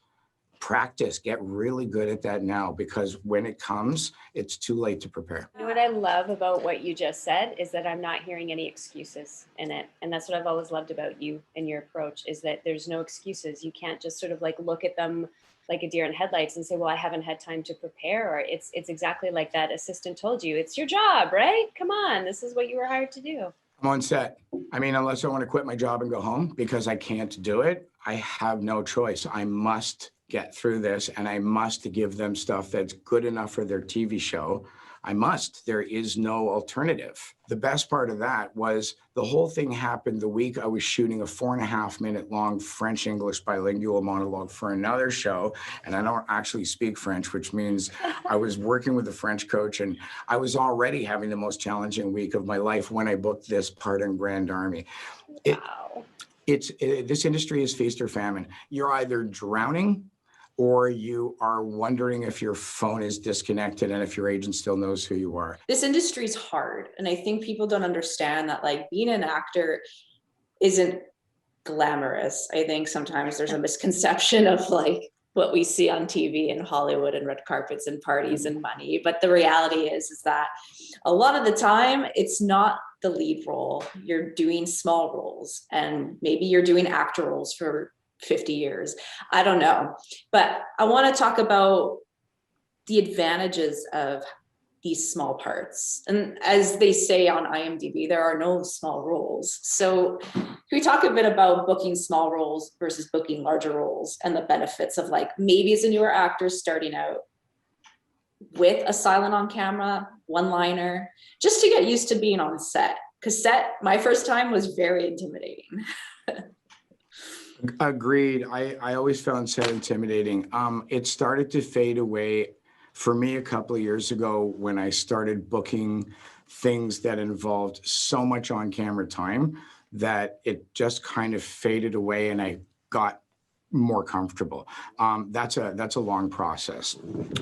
practice, get really good at that now, because when it comes, it's too late to prepare. You know what I love about what you just said is that I'm not hearing any excuses in it. And that's what I've always loved about you and your approach, is that there's no excuses. You can't just sort of like look at them like a deer in headlights and say, well, I haven't had time to prepare. Or it's exactly like that assistant told you, it's your job, right? Come on, this is what you were hired to do. I'm on set. I mean, unless I want to quit my job and go home because I can't do it, I have no choice. I must get through this, and I must give them stuff that's good enough for their TV show. I must. There is no alternative. The best part of that was the whole thing happened the week I was shooting a 4.5-minute long French-English bilingual monologue for another show. And I don't actually speak French, which means I was working with a French coach, and I was already having the most challenging week of my life when I booked this part in Grand Army. Wow. This industry is feast or famine. You're either drowning or you are wondering if your phone is disconnected and if your agent still knows who you are. This industry is hard. And I think people don't understand that, like, being an actor isn't glamorous. I think sometimes there's a misconception of like what we see on TV and Hollywood and red carpets and parties and money. But the reality is that a lot of the time it's not the lead role. You're doing small roles, and maybe you're doing ACTRA roles for 50 years. I don't know. But I want to talk about the advantages of these small parts. And as they say on IMDb, there are no small roles. So can we talk a bit about booking small roles versus booking larger roles and the benefits of, like, maybe as a newer actor starting out with a silent on camera, one-liner, just to get used to being on set? because my first time was very intimidating. Agreed. I always found set intimidating. It started to fade away for me a couple of years ago when I started booking things that involved so much on-camera time that it just kind of faded away and I got more comfortable. That's a long process.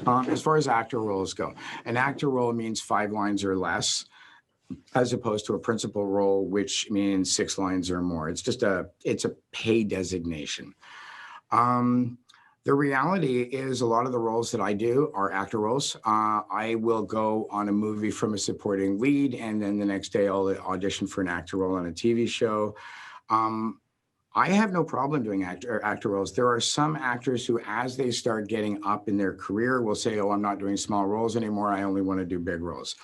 As far as actor roles go, an actor role means 5 lines or less, as opposed to a principal role, which means 6 lines or more. It's a pay designation. The reality is a lot of the roles that I do are actor roles. I will go on a movie from a supporting lead, and then the next day I'll audition for an actor role on a TV show. I have no problem doing actor roles. There are some actors who, as they start getting up in their career, will say, oh, I'm not doing small roles anymore. I only want to do big roles.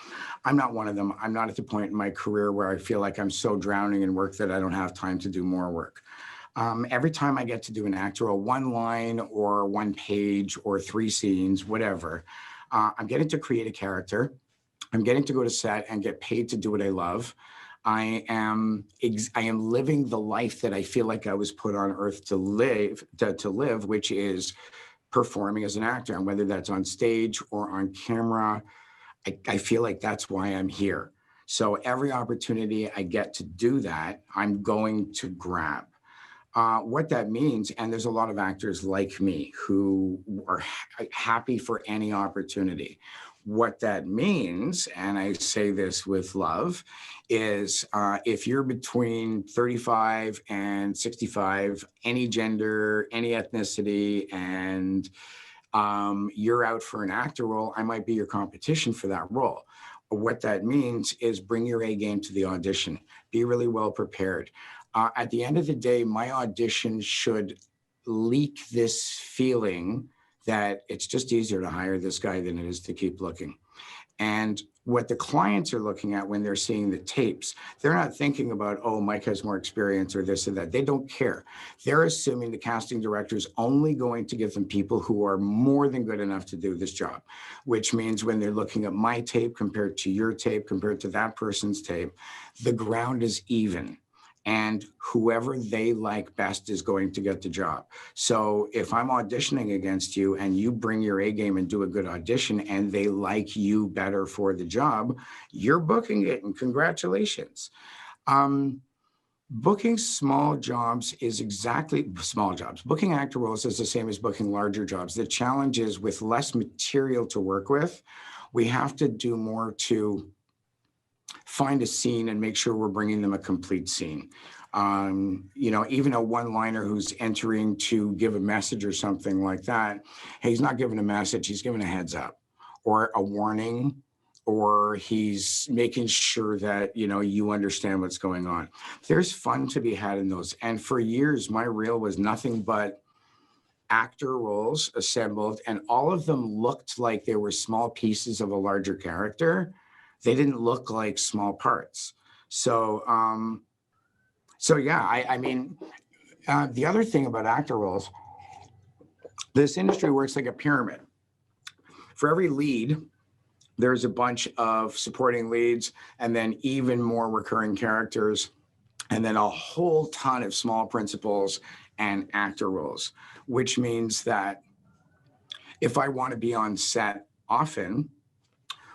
I'm not one of them. I'm not at the point in my career where I feel like I'm so drowning in work that I don't have time to do more work. Every time I get to do an actor role, 1 line or 1 page or 3 scenes, whatever, I'm getting to create a character. I'm getting to go to set and get paid to do what I love. I am living the life that I feel like I was put on earth to live, which is performing as an actor. And whether that's on stage or on camera, I feel like that's why I'm here. So every opportunity I get to do that, I'm going to grab. What that means, and there's a lot of actors like me who are happy for any opportunity. What that means, and I say this with love, is if you're between 35 and 65, any gender, any ethnicity, and you're out for an actor role, I might be your competition for that role. What that means is bring your A game to the audition. Be really well prepared. At the end of the day, my audition should leak this feeling that it's just easier to hire this guy than it is to keep looking. And what the clients are looking at when they're seeing the tapes, they're not thinking about, oh, Mike has more experience or this or that. They don't care. They're assuming the casting director is only going to give them people who are more than good enough to do this job, which means when they're looking at my tape compared to your tape, compared to that person's tape, the ground is even. And whoever they like best is going to get the job. So if I'm auditioning against you and you bring your A game and do a good audition and they like you better for the job, you're booking it, and congratulations. Booking small jobs is exactly small jobs. Booking actor roles is the same as booking larger jobs. The challenge is with less material to work with, we have to do more to find a scene and make sure we're bringing them a complete scene. Even a one-liner who's entering to give a message or something like that, hey, he's not giving a message, he's giving a heads up or a warning, or he's making sure that, you understand what's going on. There's fun to be had in those. And for years, my reel was nothing but actor roles assembled, and all of them looked like they were small pieces of a larger character. They didn't look like small parts. So yeah, the other thing about actor roles, this industry works like a pyramid. For every lead, there's a bunch of supporting leads, and then even more recurring characters, and then a whole ton of small principals and actor roles, which means that if I want to be on set often,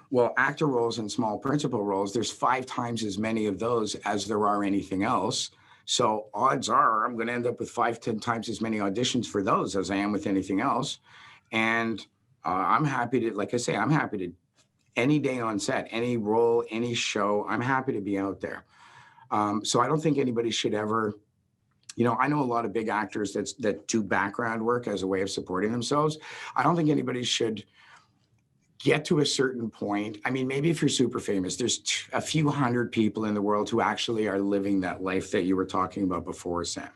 well, actor roles and small principal roles, there's 5 times as many of those as there are anything else. So odds are I'm going to end up with 5-10 times as many auditions for those as I am with anything else. And I'm happy to, like I say, I'm happy to any day on set, any role, any show, I'm happy to be out there. So I don't think anybody should ever, I know a lot of big actors that do background work as a way of supporting themselves. I don't think anybody should get to a certain point. Maybe if you're super famous, there's a few hundred people in the world who actually are living that life that you were talking about before, Sam.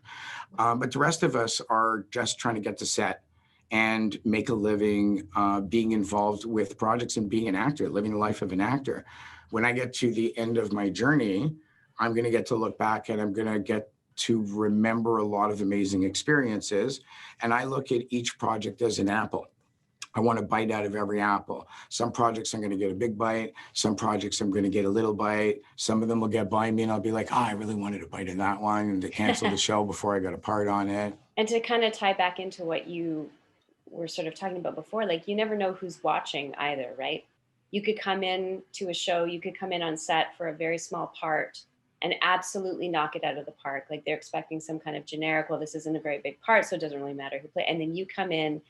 But the rest of us are just trying to get to set and make a living, being involved with projects and being an actor, living the life of an actor. When I get to the end of my journey, I'm going to get to look back and I'm going to get to remember a lot of amazing experiences. And I look at each project as an apple. I want a bite out of every apple. Some projects I'm going to get a big bite. Some projects I'm going to get a little bite. Some of them will get by me and I'll be like, oh, I really wanted a bite of that one, and to cancel the show before I got a part on it. And to kind of tie back into what you were sort of talking about before, like you never know who's watching either, right? You could come in to a show, you could come in on set for a very small part and absolutely knock it out of the park. Like they're expecting some kind of generic, well, this isn't a very big part, so it doesn't really matter who plays. And then you come in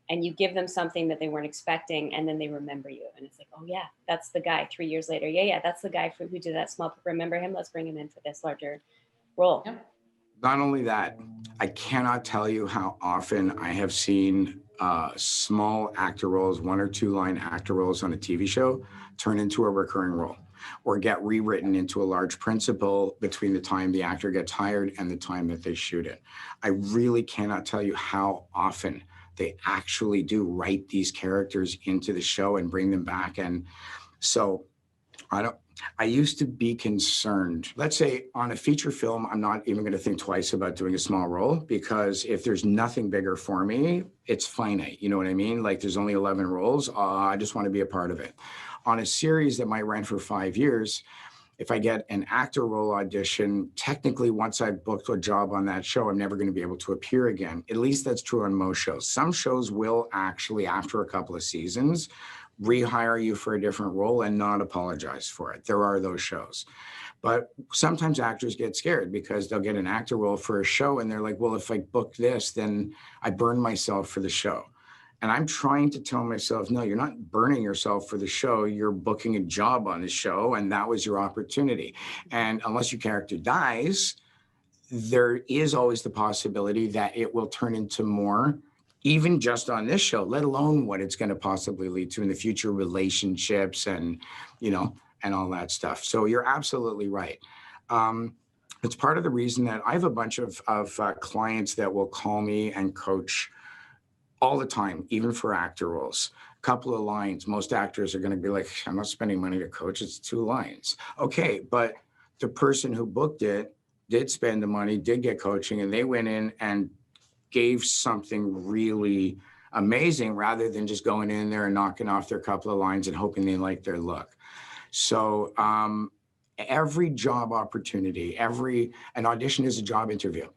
and you give them something that they weren't expecting, and then they remember you. And it's like, oh yeah, that's the guy 3 years later. Yeah, that's the guy who did that small, remember him? Let's bring him in for this larger role. Yep. Not only that, I cannot tell you how often I have seen small actor roles, 1 or 2 line actor roles on a TV show turn into a recurring role or get rewritten into a large principal between the time the actor gets hired and the time that they shoot it. I really cannot tell you how often they actually do write these characters into the show and bring them back. And so I used to be concerned. Let's say on a feature film, I'm not even going to think twice about doing a small role, because if there's nothing bigger for me, it's finite. You know what I mean? Like there's only 11 roles. I just want to be a part of it. On a series that might run for 5 years, if I get an actor role audition, technically once I've booked a job on that show, I'm never going to be able to appear again. At least that's true on most shows. Some shows will actually, after a couple of seasons, rehire you for a different role and not apologize for it. There are those shows. But sometimes actors get scared because they'll get an actor role for a show and they're like, well, if I book this, then I burn myself for the show. And I'm trying to tell myself, no, you're not burning yourself for the show. You're booking a job on the show, and that was your opportunity. And unless your character dies, there is always the possibility that it will turn into more, even just on this show, let alone what it's going to possibly lead to in the future, relationships and, you know, and all that stuff. So you're absolutely right. It's part of the reason that I have a bunch of clients that will call me and coach all the time, even for actor roles. A couple of lines. Most actors are going to be like, I'm not spending money to coach. It's 2 lines. Okay, but the person who booked it did spend the money, did get coaching, and they went in and gave something really amazing rather than just going in there and knocking off their couple of lines and hoping they like their look. So every job opportunity, an audition is a job interview.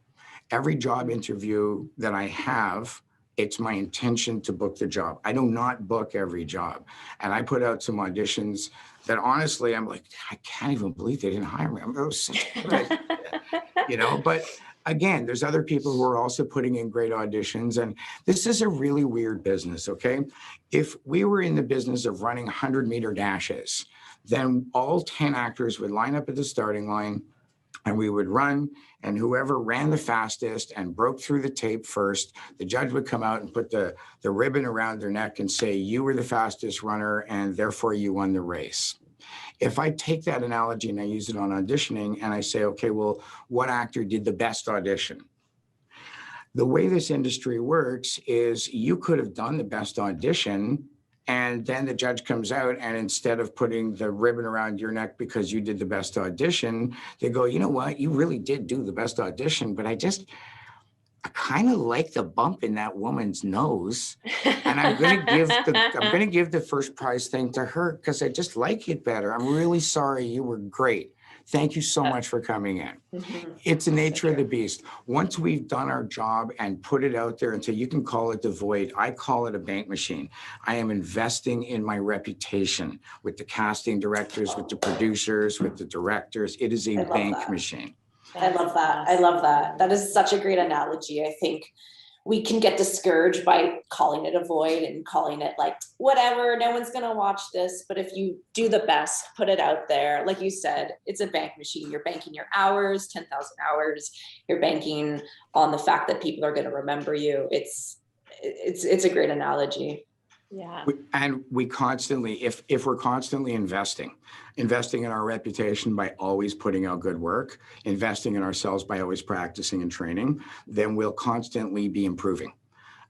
Every job interview that I have, it's my intention to book the job. I do not book every job. And I put out some auditions that honestly, I'm like, I can't even believe they didn't hire me. It was such a good idea. You know, but again, there's other people who are also putting in great auditions. And this is a really weird business, okay? If we were in the business of running 100-meter dashes, then all 10 actors would line up at the starting line and we would run, and whoever ran the fastest and broke through the tape first, the judge would come out and put the ribbon around their neck and say, you were the fastest runner and therefore you won the race. If I take that analogy and I use it on auditioning and I say, okay, well, what actor did the best audition? The way this industry works is you could have done the best audition, and then the judge comes out and instead of putting the ribbon around your neck because you did the best audition, they go, you know what, you really did do the best audition, but I kind of like the bump in that woman's nose, and I'm going to give the first prize thing to her because I just like it better. I'm really sorry. You were great. Thank you so much for coming in. Mm-hmm. It's the nature of the beast. Once we've done our job and put it out there until you can call it the void, I call it a bank machine. I am investing in my reputation with the casting directors, with the producers, with the directors. It is a bank machine. I love that. I love that. That is such a great analogy. I think we can get discouraged by calling it a void and calling it like, whatever, no one's going to watch this. But if you do the best, put it out there, like you said, it's a bank machine. You're banking your hours, 10,000 hours. You're banking on the fact that people are going to remember you. It's a great analogy. Yeah. We constantly, if we're constantly investing in our reputation by always putting out good work, investing in ourselves by always practicing and training, then we'll constantly be improving.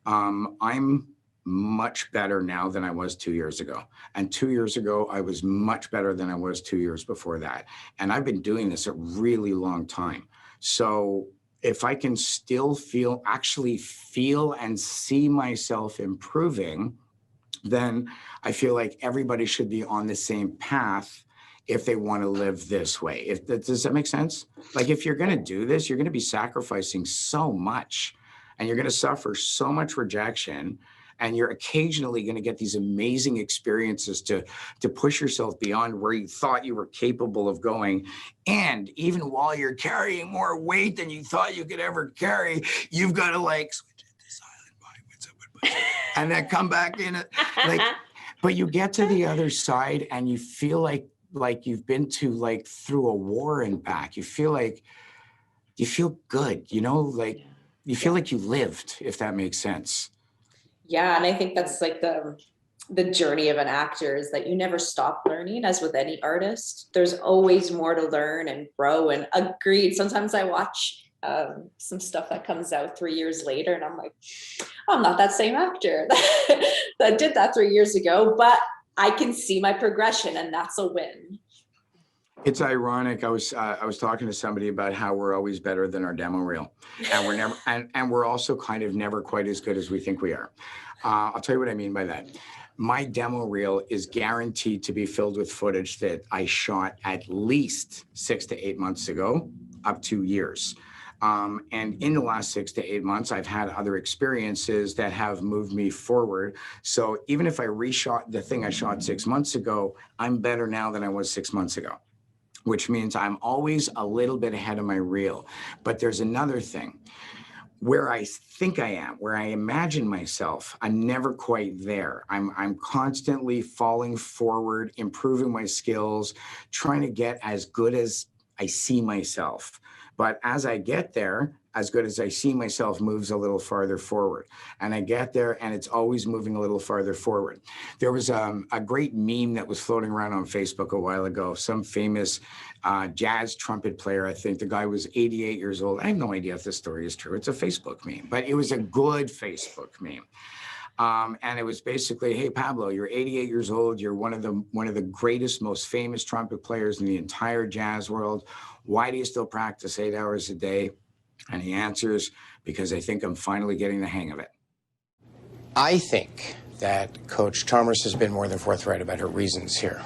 I'm much better now than I was 2 years ago. And 2 years ago, I was much better than I was 2 years before that. And I've been doing this a really long time. So if I can still actually feel and see myself improving, then I feel like everybody should be on the same path if they want to live this way. Does that make sense? Like, if you're going to do this, you're going to be sacrificing so much, and you're going to suffer so much rejection, and you're occasionally going to get these amazing experiences to push yourself beyond where you thought you were capable of going. And even while you're carrying more weight than you thought you could ever carry, you've got to like switch it to silent mode, what's up, and then come back in it. Like, but you get to the other side and you feel like you've been to like through a war and back. You feel good, you know, like you feel like you lived, if that makes sense. Yeah, and I think that's like the journey of an actor, is that you never stop learning, as with any artist. There's always more to learn and grow. And agreed, sometimes I watch some stuff that comes out 3 years later and I'm like, I'm not that same actor that did that 3 years ago, but I can see my progression, and that's a win. It's ironic. I was talking to somebody about how we're always better than our demo reel, and we're never, and we're also kind of never quite as good as we think we are. I'll tell you what I mean by that. My demo reel is guaranteed to be filled with footage that I shot at least 6 to 8 months ago, up to years. And in the last 6 to 8 months, I've had other experiences that have moved me forward. So even if I reshot the thing I shot 6 months ago, I'm better now than I was 6 months ago, which means I'm always a little bit ahead of my reel. But there's another thing. Where I think I am, where I imagine myself, I'm never quite there. I'm constantly falling forward, improving my skills, trying to get as good as I see myself. But as I get there, as good as I see myself moves a little farther forward. And I get there and it's always moving a little farther forward. There was a great meme that was floating around on Facebook a while ago. Some famous jazz trumpet player, I think the guy was 88 years old. I have no idea if this story is true. It's a Facebook meme, but it was a good Facebook meme. And it was basically, hey, Pablo, you're 88 years old. You're one of the greatest, most famous trumpet players in the entire jazz world. Why do you still practice 8 hours a day? And he answers, because I think I'm finally getting the hang of it. I think that Coach Chalmers has been more than forthright about her reasons here.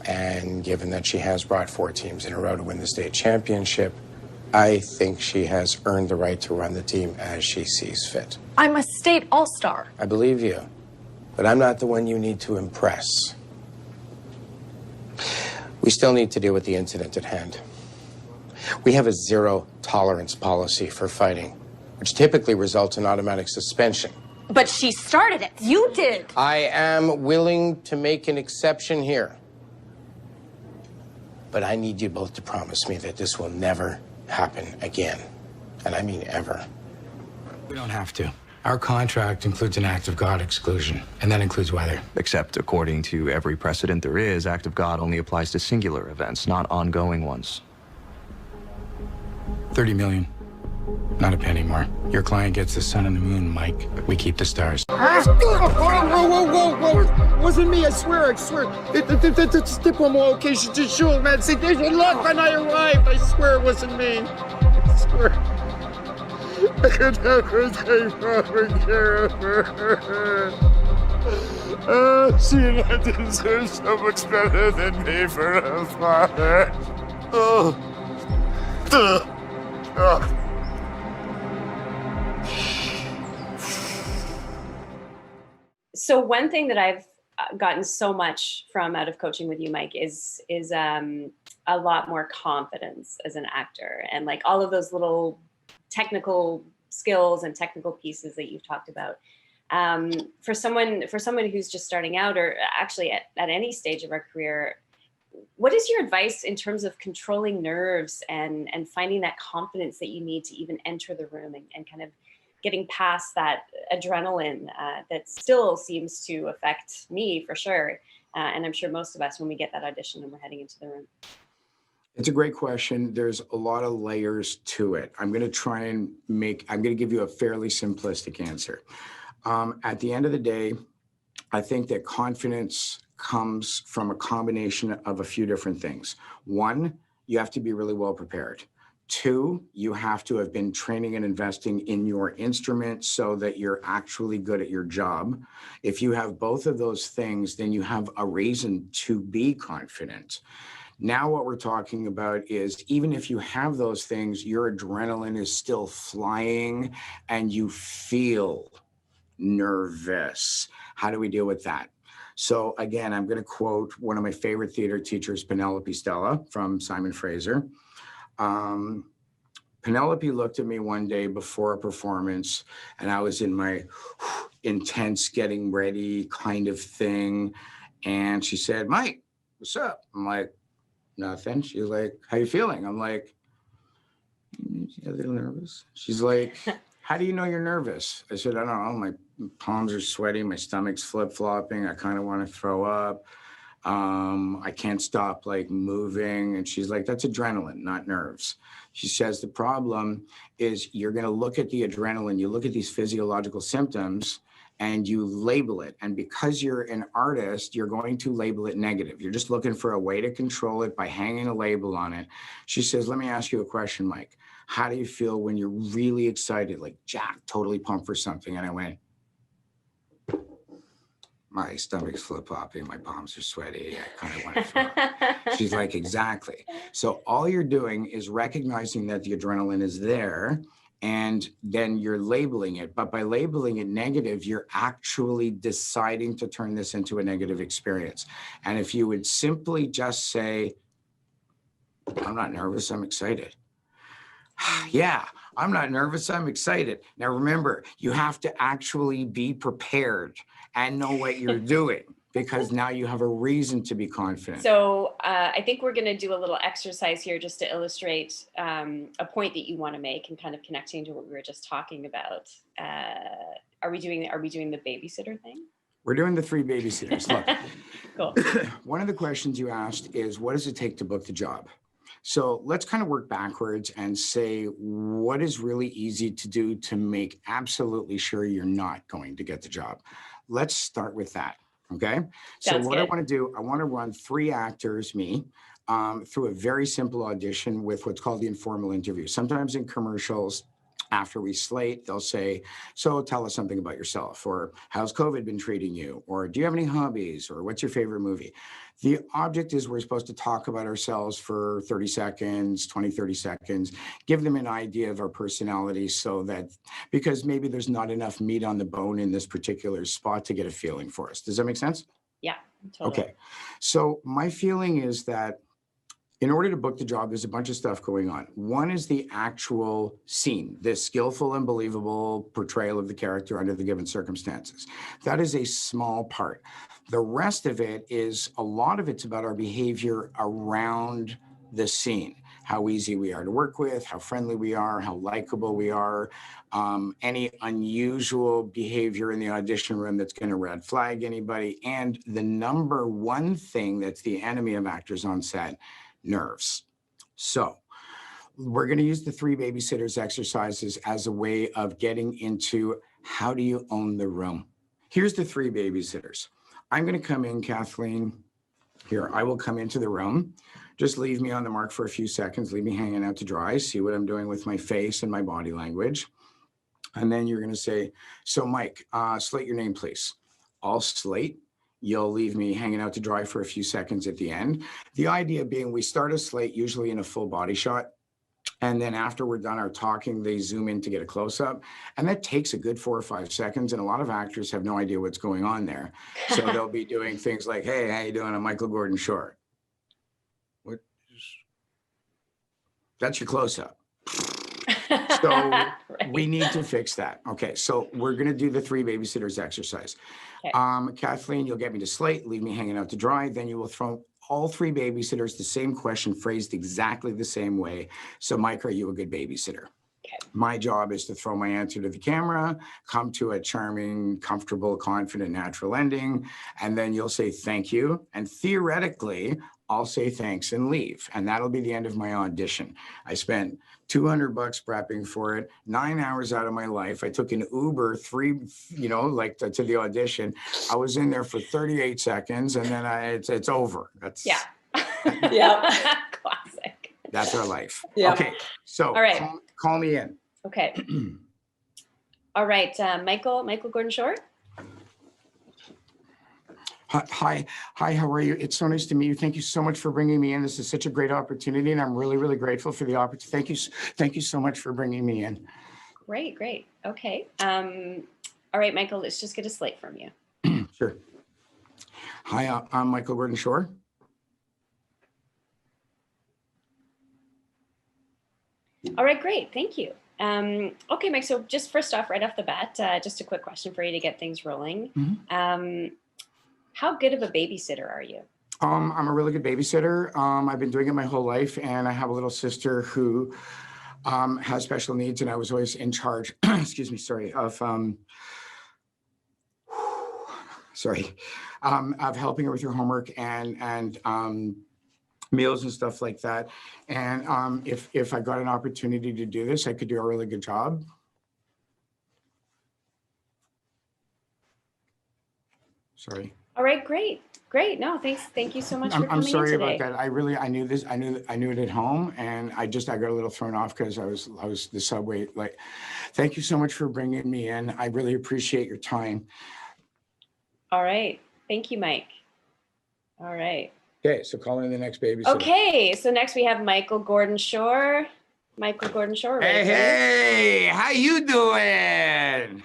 And given that she has brought 4 teams in a row to win the state championship, I think she has earned the right to run the team as she sees fit. I'm a state all-star. I believe you, but I'm not the one you need to impress. We still need to deal with the incident at hand. We have a zero-tolerance policy for fighting, which typically results in automatic suspension. But she started it. You did. I am willing to make an exception here. But I need you both to promise me that this will never happen again. And I mean ever. We don't have to. Our contract includes an act of God exclusion, and that includes weather. Except according to every precedent there is, act of God only applies to singular events, not ongoing ones. 30 million. Not a penny more. Your client gets the sun and the moon, Mike. We keep the stars. Whoa. Wasn't me, I swear. It's diplomat location to show, man. See, there's a look when I arrived. I swear it wasn't me. I swear. I could never take proper care of her. She deserves so much better than me for a father. So one thing that I've gotten so much from out of coaching with you, Mike, is a lot more confidence as an actor, and like all of those little technical skills and technical pieces that you've talked about. For someone who's just starting out, or actually at any stage of our career, what is your advice in terms of controlling nerves and finding that confidence that you need to even enter the room and kind of getting past that adrenaline that still seems to affect me for sure. And I'm sure most of us when we get that audition and we're heading into the room. It's a great question. There's a lot of layers to it. I'm going to give you a fairly simplistic answer. At the end of the day, I think that confidence comes from a combination of a few different things. One, you have to be really well prepared. 2, you have to have been training and investing in your instrument so that you're actually good at your job. If you have both of those things, then you have a reason to be confident. Now what we're talking about is even if you have those things, your adrenaline is still flying and you feel nervous. How do we deal with that? So again, I'm going to quote one of my favorite theater teachers, Penelope Stella from Simon Fraser. Penelope looked at me one day before a performance, and I was in my intense getting ready kind of thing. And she said, Mike, what's up? I'm like, nothing. She's like, how you feeling? I'm like, a little nervous. She's like, how do you know you're nervous? I said, I don't know. My palms are sweaty. My stomach's flip-flopping. I kind of want to throw up. I can't stop like moving. And she's like, that's adrenaline, not nerves. She says, the problem is you're going to look at the adrenaline, you look at these physiological symptoms and you label it. And because you're an artist, you're going to label it negative. You're just looking for a way to control it by hanging a label on it. She says, let me ask you a question, Mike. How do you feel when you're really excited, like Jack, totally pumped for something? And I went, my stomach's flip-flopping, my palms are sweaty, I kind of want to throw up. She's like, exactly. So all you're doing is recognizing that the adrenaline is there, and then you're labeling it. But by labeling it negative, you're actually deciding to turn this into a negative experience. And if you would simply just say, I'm not nervous, I'm excited. Yeah, I'm not nervous, I'm excited. Now remember, you have to actually be prepared and know what you're doing, because now you have a reason to be confident. So I think we're going to do a little exercise here just to illustrate a point that you want to make and kind of connecting to what we were just talking about. Are we doing the babysitter thing? We're doing the 3 babysitters. Look, cool. One of the questions you asked is, what does it take to book the job? So let's kind of work backwards and say, what is really easy to do to make absolutely sure you're not going to get the job? Let's start with that. Okay. So Sounds what good. I want to do, I want to run 3 actors, me, through a very simple audition with what's called the informal interview. Sometimes in commercials, after we slate, they'll say, so tell us something about yourself, or how's COVID been treating you? Or do you have any hobbies? Or what's your favorite movie? The object is we're supposed to talk about ourselves for 30 seconds, 20, 30 seconds, give them an idea of our personality so that, because maybe there's not enough meat on the bone in this particular spot to get a feeling for us. Does that make sense? Yeah, totally. Okay. So my feeling is that in order to book the job, there's a bunch of stuff going on. One is the actual scene, this skillful and believable portrayal of the character under the given circumstances. That is a small part. The rest of it is, a lot of it's about our behavior around the scene, how easy we are to work with, how friendly we are, how likable we are, any unusual behavior in the audition room that's going to red flag anybody. And the number one thing that's the enemy of actors on set, nerves. So we're going to use the 3 babysitters exercises as a way of getting into how do you own the room. Here's the 3 babysitters. I'm going to come in, Kathleen. Here, I will come into the room. Just leave me on the mark for a few seconds. Leave me hanging out to dry. See what I'm doing with my face and my body language. And then you're going to say, so Mike, slate your name, please. I'll slate. You'll leave me hanging out to dry for a few seconds at the end. The idea being we start a slate usually in a full body shot. And then after we're done our talking, they zoom in to get a close up. And that takes a good 4 or 5 seconds. And a lot of actors have no idea what's going on there. So they'll be doing things like, hey, how you doing? I'm Michael Gordin Shore. What? That's your close up. So Right. we need to fix that. Okay, so we're going to do the 3 babysitters exercise. Okay. Kathleen, you'll get me to slate, leave me hanging out to dry. Then you will throw all 3 babysitters the same question phrased exactly the same way. So Mike, are you a good babysitter? Okay. My job is to throw my answer to the camera, come to a charming, comfortable, confident, natural ending, and then you'll say thank you. And theoretically, I'll say thanks and leave. And that'll be the end of my audition. I spent $200 prepping for it, 9 hours out of my life. I took an Uber to the audition. I was in there for 38 seconds and then it's over. That's Yeah. Yeah. Classic. That's our life. Yeah. Okay, so All right. call me in. Okay. All right, Michael Gordin Shore. Hi, how are you? It's so nice to meet you. Thank you so much for bringing me in. This is such a great opportunity, and I'm really, really grateful for the opportunity. Thank you so much for bringing me in. Great. Okay. All right, Michael, let's just get a slate from you. Sure. Hi, I'm Michael Gordin Shore. All right, great. Thank you. Okay, Mike, so just first off, right off the bat, just a quick question for you to get things rolling. How good of a babysitter are you? I'm a really good babysitter. I've been doing it my whole life, and I have a little sister who has special needs, and I was always in charge, excuse me, sorry, of helping her with her homework and meals and stuff like that. And if I got an opportunity to do this, I could do a really good job. Sorry. All right, great. No, thanks. Thank you so much for coming I'm sorry in today. about that. I knew this. I knew it at home, and I got a little thrown off because I was the subway. Like, thank you so much for bringing me in. I really appreciate your time. All right. Thank you, Mike. All right. Okay, so call in the next babysitter. Okay, so next we have Michael Gordin Shore. Michael Gordin Shore. Hey, how you doing?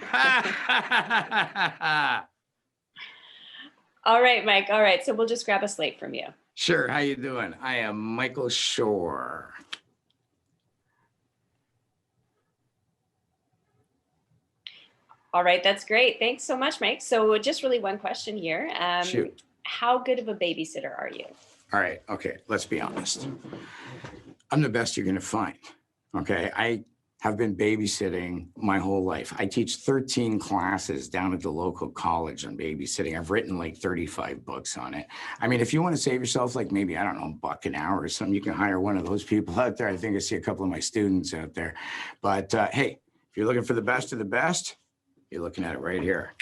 All right, Mike. All right, so we'll just grab a slate from you. Sure, how you doing? I am Michael Shore. All right, that's great. Thanks so much, Mike. So just really one question here. Shoot. How good of a babysitter are you? All right, okay, let's be honest. I'm the best you're gonna find, okay? I have been babysitting my whole life. I teach 13 classes down at the local college on babysitting. I've written like 35 books on it. I mean, if you want to save yourself like maybe, I don't know, $1 an hour or something, you can hire one of those people out there. I think I see a couple of my students out there. But hey, if you're looking for the best of the best, you're looking at it right here.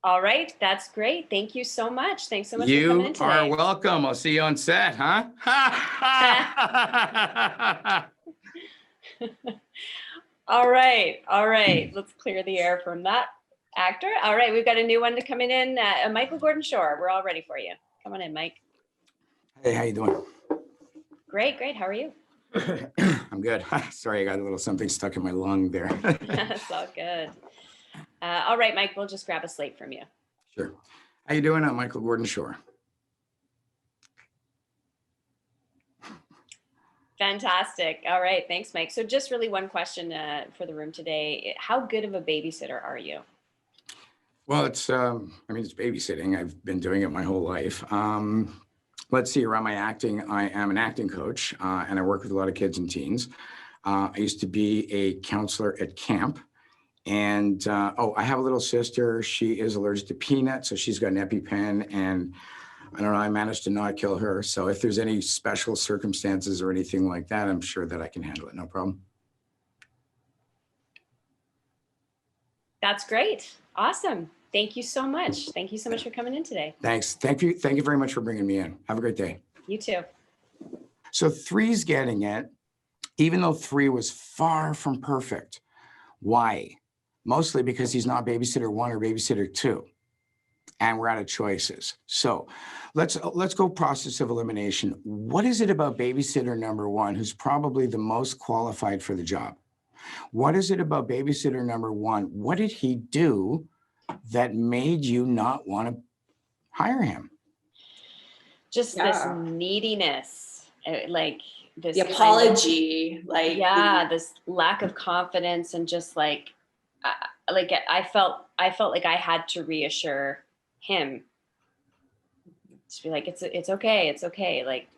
All right, that's great. Thank you so much. Thanks so much for coming in today. You are welcome. I'll see you on set, huh? All right. Let's clear the air from that actor. All right, we've got a new one to coming in. Michael Gordin Shore. We're all ready for you. Come on in, Mike. Hey, how you doing? Great. How are you? I'm good. Sorry, I got a little something stuck in my lung there. That's all good. All right, Mike, we'll just grab a slate from you. Sure. How you doing? I'm Michael Gordin Shore. Fantastic. All right, thanks, Mike. So just really one question for the room today. How good of a babysitter are you? Well, it's babysitting. I've been doing it my whole life. Let's see, around my acting, I am an acting coach, and I work with a lot of kids and teens. I used to be a counselor at camp. And, I have a little sister. She is allergic to peanuts, so she's got an EpiPen, and I don't know, I managed to not kill her. So if there's any special circumstances or anything like that, I'm sure that I can handle it. No problem. That's great. Awesome. Thank you so much. Thank you so much for coming in today. Thanks. Thank you very much for bringing me in. Have a great day. You too. So 3's getting it, even though 3 was far from perfect. Why? Mostly because he's not babysitter 1 or babysitter 2, and we're out of choices. So let's go process of elimination. What is it about babysitter number 1 who's probably the most qualified for the job? What is it about babysitter number 1? What did he do that made you not want to hire him? Just this neediness, like this the apology, this lack of confidence, and just I felt like I had to reassure him to be like, it's okay. Like,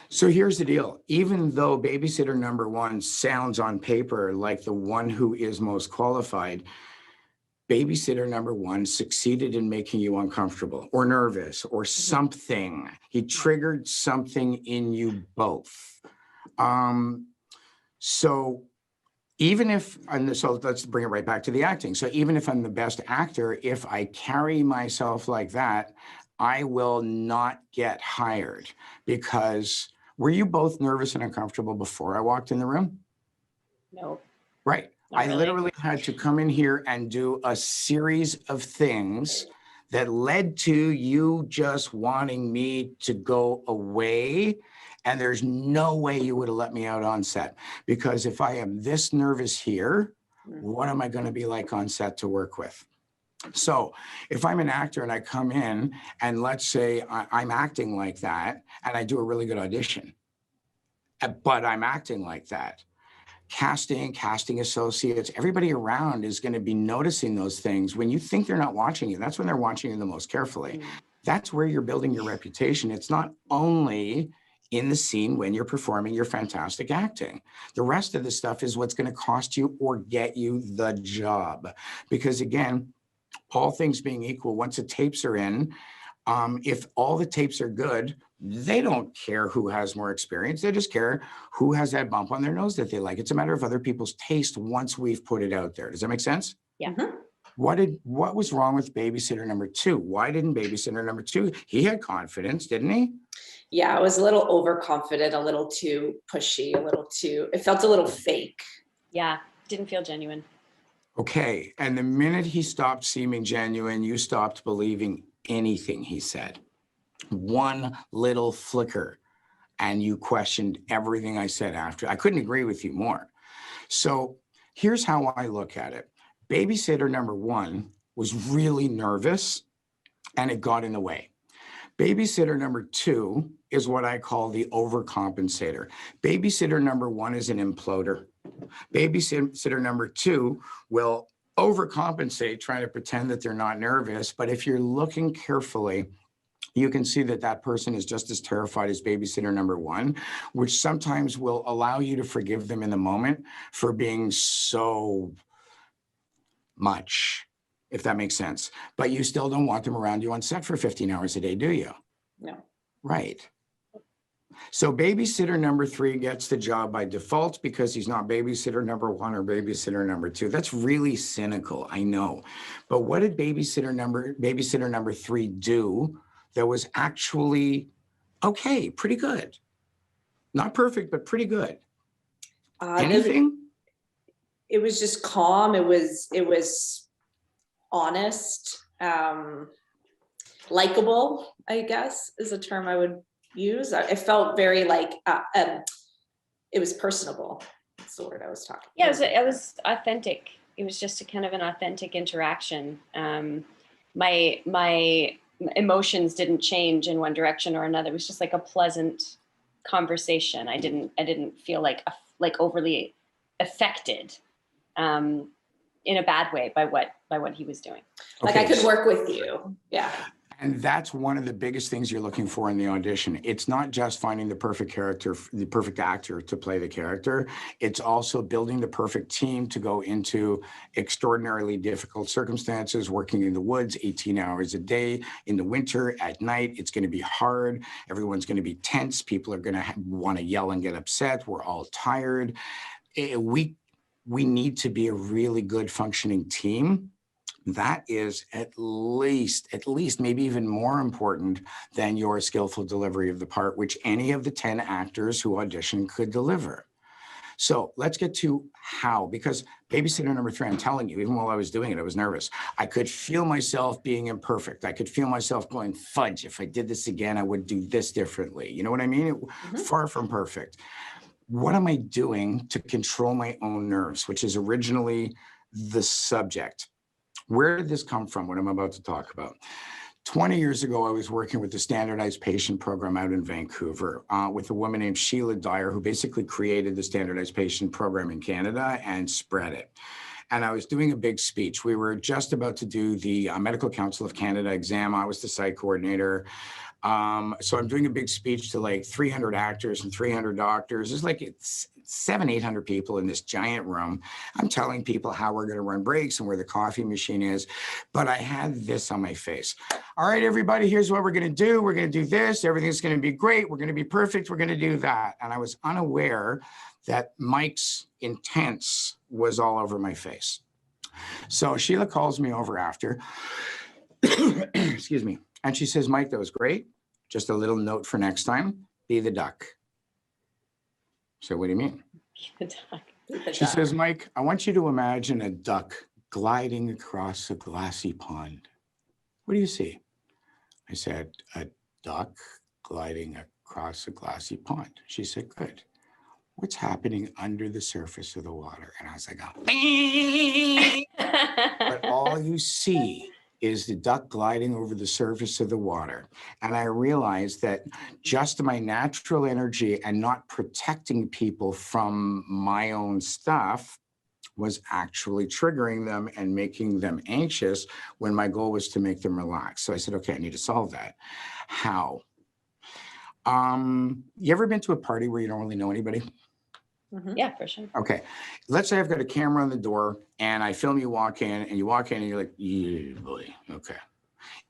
so here's the deal. Even though babysitter number 1 sounds on paper like the one who is most qualified, babysitter number 1 succeeded in making you uncomfortable or nervous or something. He triggered something in you both. So let's bring it right back to the acting. So even if I'm the best actor, if I carry myself like that, I will not get hired. Because were you both nervous and uncomfortable before I walked in the room? No. Right. Not I really. literally had to come in here and do a series of things that led to you just wanting me to go away. And there's no way you would have let me out on set, because if I am this nervous here, what am I going to be like on set to work with? So if I'm an actor and I come in and let's say I'm acting like that and I do a really good audition, but I'm acting like that, casting associates, everybody around is going to be noticing those things. When you think they're not watching you, that's when they're watching you the most carefully. That's where you're building your reputation. It's not only in the scene when you're performing your fantastic acting. The rest of the stuff is what's going to cost you or get you the job. Because again, all things being equal, once the tapes are in, if all the tapes are good, they don't care who has more experience. They just care who has that bump on their nose that they like. It's a matter of other people's taste once we've put it out there. Does that make sense? Yeah. What was wrong with babysitter number 2? Why didn't babysitter number 2? He had confidence, didn't he? Yeah, I was a little overconfident, a little too pushy, it felt a little fake. Yeah, didn't feel genuine. Okay, and the minute he stopped seeming genuine, you stopped believing anything he said. One little flicker, and you questioned everything I said after. I couldn't agree with you more. So here's how I look at it. Babysitter number 1 was really nervous, and it got in the way. Babysitter number 2 is what I call the overcompensator. Babysitter number 1 is an imploder. Babysitter number 2 will overcompensate, trying to pretend that they're not nervous. But if you're looking carefully, you can see that that person is just as terrified as babysitter number 1, which sometimes will allow you to forgive them in the moment for being so much, if that makes sense. But you still don't want them around you on set for 15 hours a day, do you? No. Right. So babysitter number 3 gets the job by default because he's not babysitter number 1 or babysitter number 2. That's really cynical, I know. But what did babysitter number 3 do that was actually okay, pretty good? Not perfect, but pretty good. Anything? It was just calm. It was honest, likable, I guess is a term I would use. It felt very like, it was personable. That's the word I was talking Yeah, about. it was authentic. It was just a kind of an authentic interaction. My emotions didn't change in one direction or another. It was just like a pleasant conversation. I didn't feel like overly affected in a bad way by what he was doing. Like I could work with you. Yeah. And that's one of the biggest things you're looking for in the audition. It's not just finding the perfect character, the perfect actor to play the character. It's also building the perfect team to go into extraordinarily difficult circumstances, working in the woods 18 hours a day, in the winter, at night. It's going to be hard. Everyone's going to be tense. People are going to want to yell and get upset. We're all tired. We need to be a really good functioning team. That is at least maybe even more important than your skillful delivery of the part, which any of the 10 actors who audition could deliver. So let's get to how, because babysitter number 3, I'm telling you, even while I was doing it, I was nervous. I could feel myself being imperfect. I could feel myself going, fudge, if I did this again, I would do this differently. You know what I mean? Far from perfect. What am I doing to control my own nerves, which is originally the subject? Where did this come from, what I'm about to talk about? 20 years ago, I was working with the standardized patient program out in Vancouver with a woman named Sheila Dyer, who basically created the standardized patient program in Canada and spread it. And I was doing a big speech. We were just about to do the Medical Council of Canada exam. I was the site coordinator. So I'm doing a big speech to like 300 actors and 300 doctors. There's like 700-800 people in this giant room. I'm telling people how we're going to run breaks and where the coffee machine is. But I had this on my face. All right, everybody, here's what we're going to do. We're going to do this. Everything's going to be great. We're going to be perfect. We're going to do that. And I was unaware that Mike's intense was all over my face. So Sheila calls me over after. Excuse me. And she says, Mike, that was great. Just a little note for next time, be the duck. So what do you mean? She says, Mike, I want you to imagine a duck gliding across a glassy pond. What do you see? I said, a duck gliding across a glassy pond. She said, good. What's happening under the surface of the water? And I was like, oh. But all you see is the duck gliding over the surface of the water. And I realized that just my natural energy and not protecting people from my own stuff was actually triggering them and making them anxious when my goal was to make them relax. So I said, okay, I need to solve that. How? You ever been to a party where you don't really know anybody? Yeah, for sure. Okay. Let's say I've got a camera on the door and I film you walk in and you're like, yeah, boy. Okay.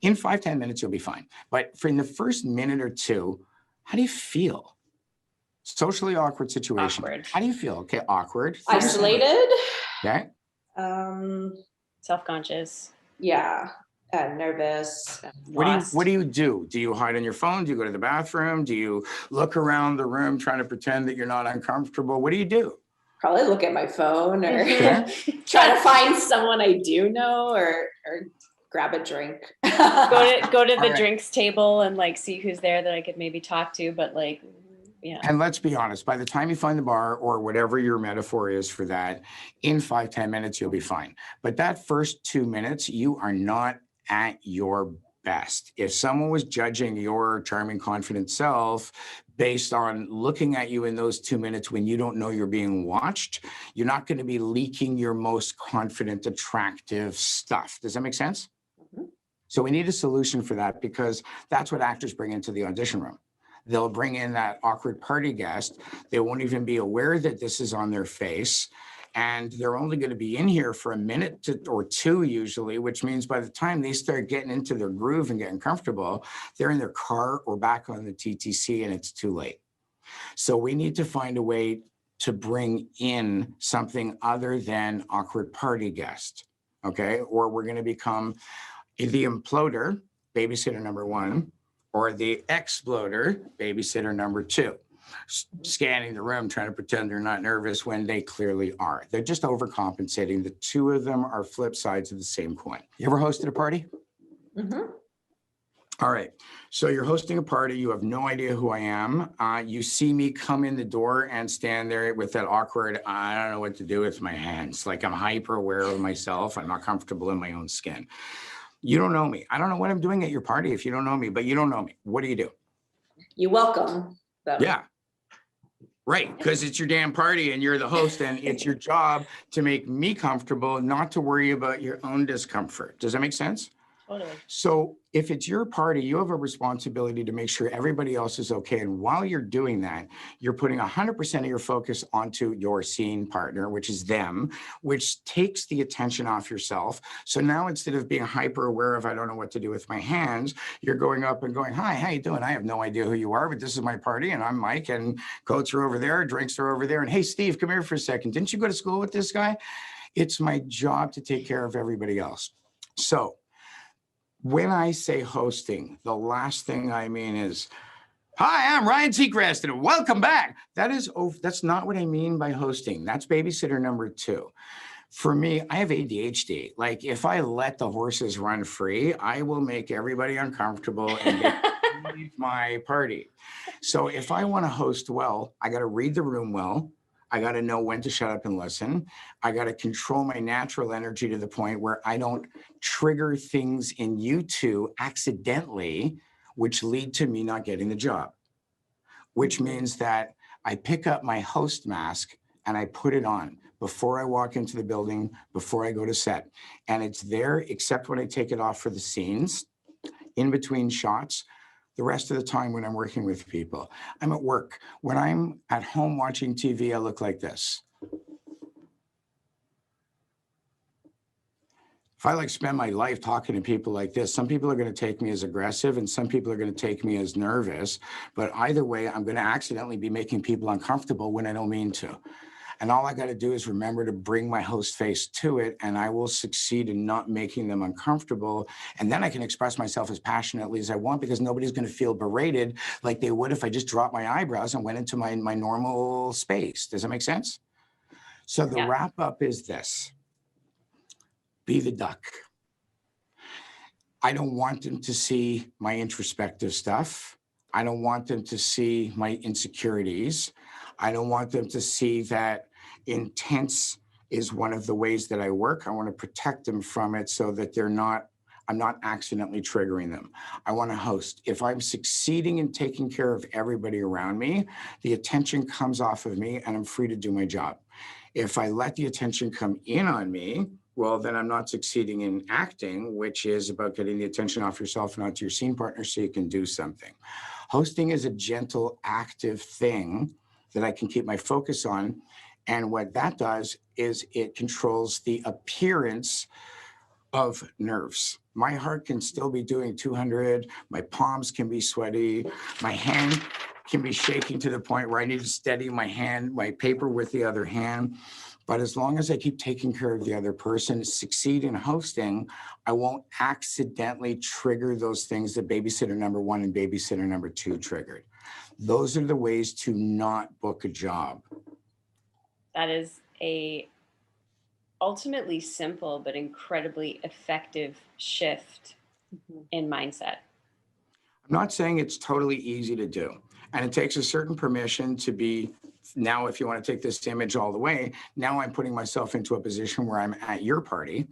In 5-10 minutes, you'll be fine. But for in the first minute or two, how do you feel? Socially awkward situation. Awkward. How do you feel? Okay. Awkward. Isolated. Okay. Self-conscious. Yeah. Nervous. What do you do? Do you hide on your phone? Do you go to the bathroom? Do you look around the room trying to pretend that you're not uncomfortable? What do you do? Probably look at my phone or try to find someone I do know or grab a drink. go to the drinks table and like see who's there that I could maybe talk to, but like, yeah. And let's be honest, by the time you find the bar or whatever your metaphor is for that, in 5-10 minutes, you'll be fine. But that first 2 minutes, you are not at your best. If someone was judging your charming, confident self based on looking at you in those 2 minutes when you don't know you're being watched, you're not going to be leaking your most confident, attractive stuff. Does that make sense? Mm-hmm. So we need a solution for that because that's what actors bring into the audition room. They'll bring in that awkward party guest. They won't even be aware that this is on their face. And they're only going to be in here for a minute or two usually, which means by the time they start getting into their groove and getting comfortable, they're in their car or back on the TTC and it's too late. So we need to find a way to bring in something other than awkward party guest, okay? Or we're going to become the imploder, babysitter number 1, or the exploder, babysitter number 2. Scanning the room, trying to pretend they're not nervous when they clearly are. They're just overcompensating. The two of them are flip sides of the same coin. You ever hosted a party? Mm-hmm. All right. So you're hosting a party. You have no idea who I am. You see me come in the door and stand there with that awkward, I don't know what to do with my hands. Like I'm hyper aware of myself. I'm not comfortable in my own skin. You don't know me. I don't know what I'm doing at your party if you don't know me, but you don't know me. What do? You welcome them. Yeah. Right, because it's your damn party and you're the host and it's your job to make me comfortable, not to worry about your own discomfort. Does that make sense? Totally. So if it's your party, you have a responsibility to make sure everybody else is okay. And while you're doing that, you're putting 100% of your focus onto your scene partner, which is them, which takes the attention off yourself. So now instead of being hyper aware of, I don't know what to do with my hands, you're going up and going, hi, how you doing? I have no idea who you are, but this is my party and I'm Mike and coats are over there, drinks are over there. And hey, Steve, come here for a second. Didn't you go to school with this guy? It's my job to take care of everybody else. So when I say hosting, the last thing I mean is, hi, I'm Ryan Seacrest and welcome back. That's not what I mean by hosting. That's babysitter number 2. For me, I have ADHD. Like if I let the horses run free, I will make everybody uncomfortable and leave my party. So if I want to host well, I got to read the room well. I got to know when to shut up and listen. I got to control my natural energy to the point where I don't trigger things in you two accidentally, which lead to me not getting the job, which means that I pick up my host mask and I put it on before I walk into the building, before I go to set. And it's there, except when I take it off for the scenes, in between shots. The rest of the time when I'm working with people, I'm at work. When I'm at home watching TV, I look like this. If I spend my life talking to people like this, some people are going to take me as aggressive and some people are going to take me as nervous. But either way, I'm going to accidentally be making people uncomfortable when I don't mean to. And all I got to do is remember to bring my host face to it, and I will succeed in not making them uncomfortable. And then I can express myself as passionately as I want, because nobody's going to feel berated like they would if I just dropped my eyebrows and went into my normal space. Does that make sense? So the wrap up is this: be the duck. I don't want them to see my introspective stuff. I don't want them to see my insecurities. I don't want them to see that intense is one of the ways that I work. I want to protect them from it so that I'm not accidentally triggering them. I want to host. If I'm succeeding in taking care of everybody around me, the attention comes off of me and I'm free to do my job. If I let the attention come in on me, well, then I'm not succeeding in acting, which is about getting the attention off yourself and onto your scene partner so you can do something. Hosting is a gentle, active thing that I can keep my focus on. And what that does is it controls the appearance of nerves. My heart can still be doing 200. My palms can be sweaty. My hand can be shaking to the point where I need to steady my hand, my paper with the other hand. But as long as I keep taking care of the other person, succeed in hosting, I won't accidentally trigger those things that babysitter number 1 and babysitter number 2 triggered. Those are the ways to not book a job. That is a ultimately simple but incredibly effective shift in mindset. I'm not saying it's totally easy to do. And it takes a certain permission to be, now if you want to take this image all the way, now I'm putting myself into a position where I'm at your party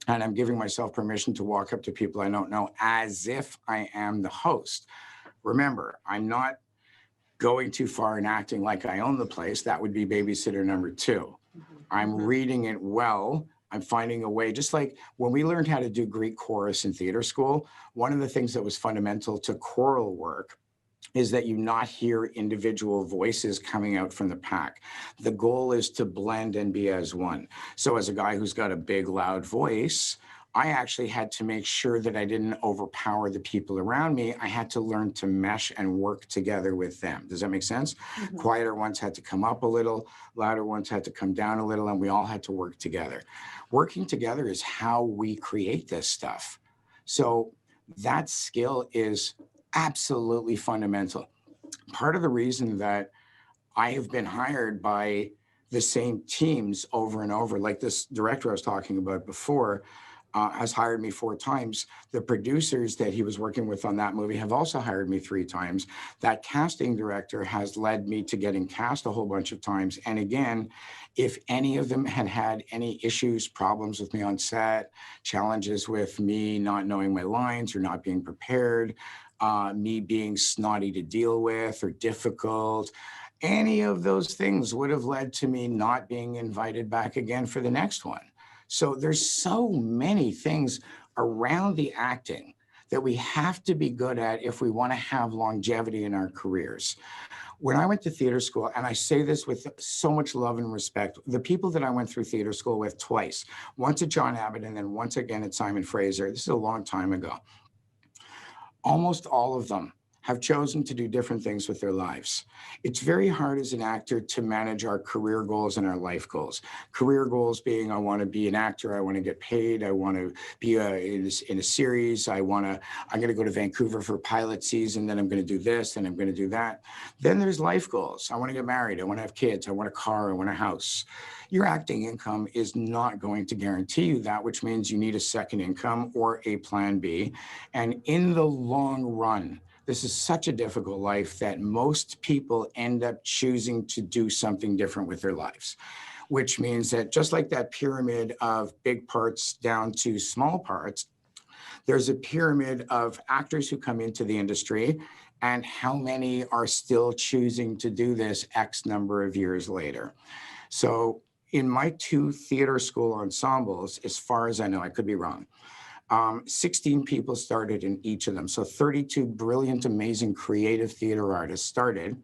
and I'm giving myself permission to walk up to people I don't know as if I am the host. Remember, I'm not going too far and acting like I own the place. That would be babysitter number 2. I'm reading it well. I'm finding a way, just like when we learned how to do Greek chorus in theater school, one of the things that was fundamental to choral work is that you not hear individual voices coming out from the pack. The goal is to blend and be as one. So as a guy who's got a big, loud voice, I actually had to make sure that I didn't overpower the people around me. I had to learn to mesh and work together with them. Does that make sense? Quieter ones had to come up a little, louder ones had to come down a little, and we all had to work together. Working together is how we create this stuff. So that skill is absolutely fundamental. Part of the reason that I have been hired by the same teams over and over, like this director I was talking about before, has hired me 4 times. The producers that he was working with on that movie have also hired me 3 times. That casting director has led me to getting cast a whole bunch of times. And again, if any of them had had any issues, problems with me on set, challenges with me not knowing my lines or not being prepared, me being snotty to deal with or difficult, any of those things would have led to me not being invited back again for the next one. So there's so many things around the acting that we have to be good at if we want to have longevity in our careers. When I went to theater school, and I say this with so much love and respect, the people that I went through theater school with twice, once at John Abbott and then once again at Simon Fraser, this is a long time ago, almost all of them have chosen to do different things with their lives. It's very hard as an actor to manage our career goals and our life goals. Career goals being, I want to be an actor, I want to get paid, I want to be in a series, I'm going to go to Vancouver for pilot season, then I'm going to do this, then I'm going to do that. Then there's life goals. I want to get married, I want to have kids, I want a car, I want a house. Your acting income is not going to guarantee you that, which means you need a second income or a plan B. And in the long run, this is such a difficult life that most people end up choosing to do something different with their lives, which means that just like that pyramid of big parts down to small parts, there's a pyramid of actors who come into the industry and how many are still choosing to do this X number of years later. So in my 2 theater school ensembles, as far as I know, I could be wrong, 16 people started in each of them. So 32 brilliant, amazing, creative theater artists started.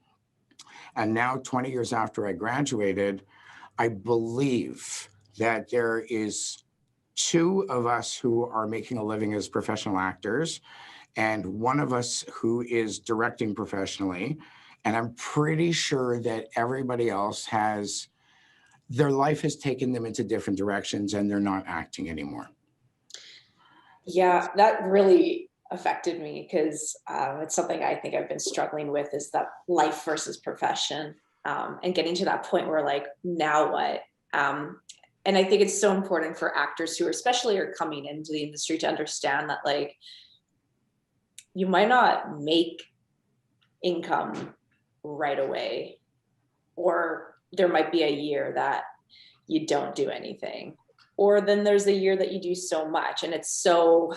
And now 20 years after I graduated, I believe that there is 2 of us who are making a living as professional actors and 1 of us who is directing professionally. And I'm pretty sure that everybody else has their life has taken them into different directions and they're not acting anymore. Yeah, that really affected me because it's something I think I've been struggling with, is that life versus profession, and getting to that point where like, now what? And I think it's so important for actors who especially are coming into the industry to understand that like, you might not make income right away, or there might be a year that you don't do anything, or then there's a year that you do so much, and it's so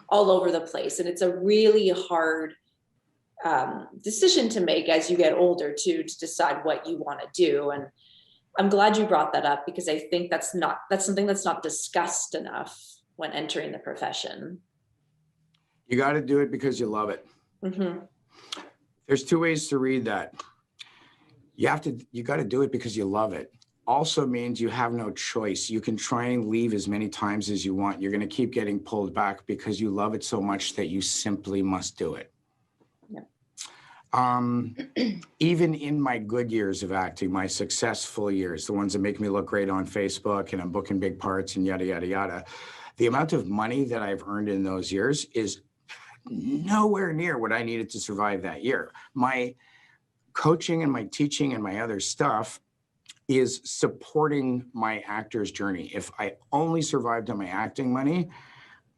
all over the place, and it's a really hard decision to make as you get older too, to decide what you want to do. And I'm glad you brought that up, because I think that's something that's not discussed enough when entering the profession. You got to do it because you love it. Mm-hmm. There's two ways to read that. You got to do it because you love it. Also means you have no choice. You can try and leave as many times as you want. You're going to keep getting pulled back because you love it so much that you simply must do it. Yeah. Even in my good years of acting, my successful years, the ones that make me look great on Facebook and I'm booking big parts and yada, yada, yada, the amount of money that I've earned in those years is nowhere near what I needed to survive that year. My coaching and my teaching and my other stuff is supporting my actor's journey. If I only survived on my acting money,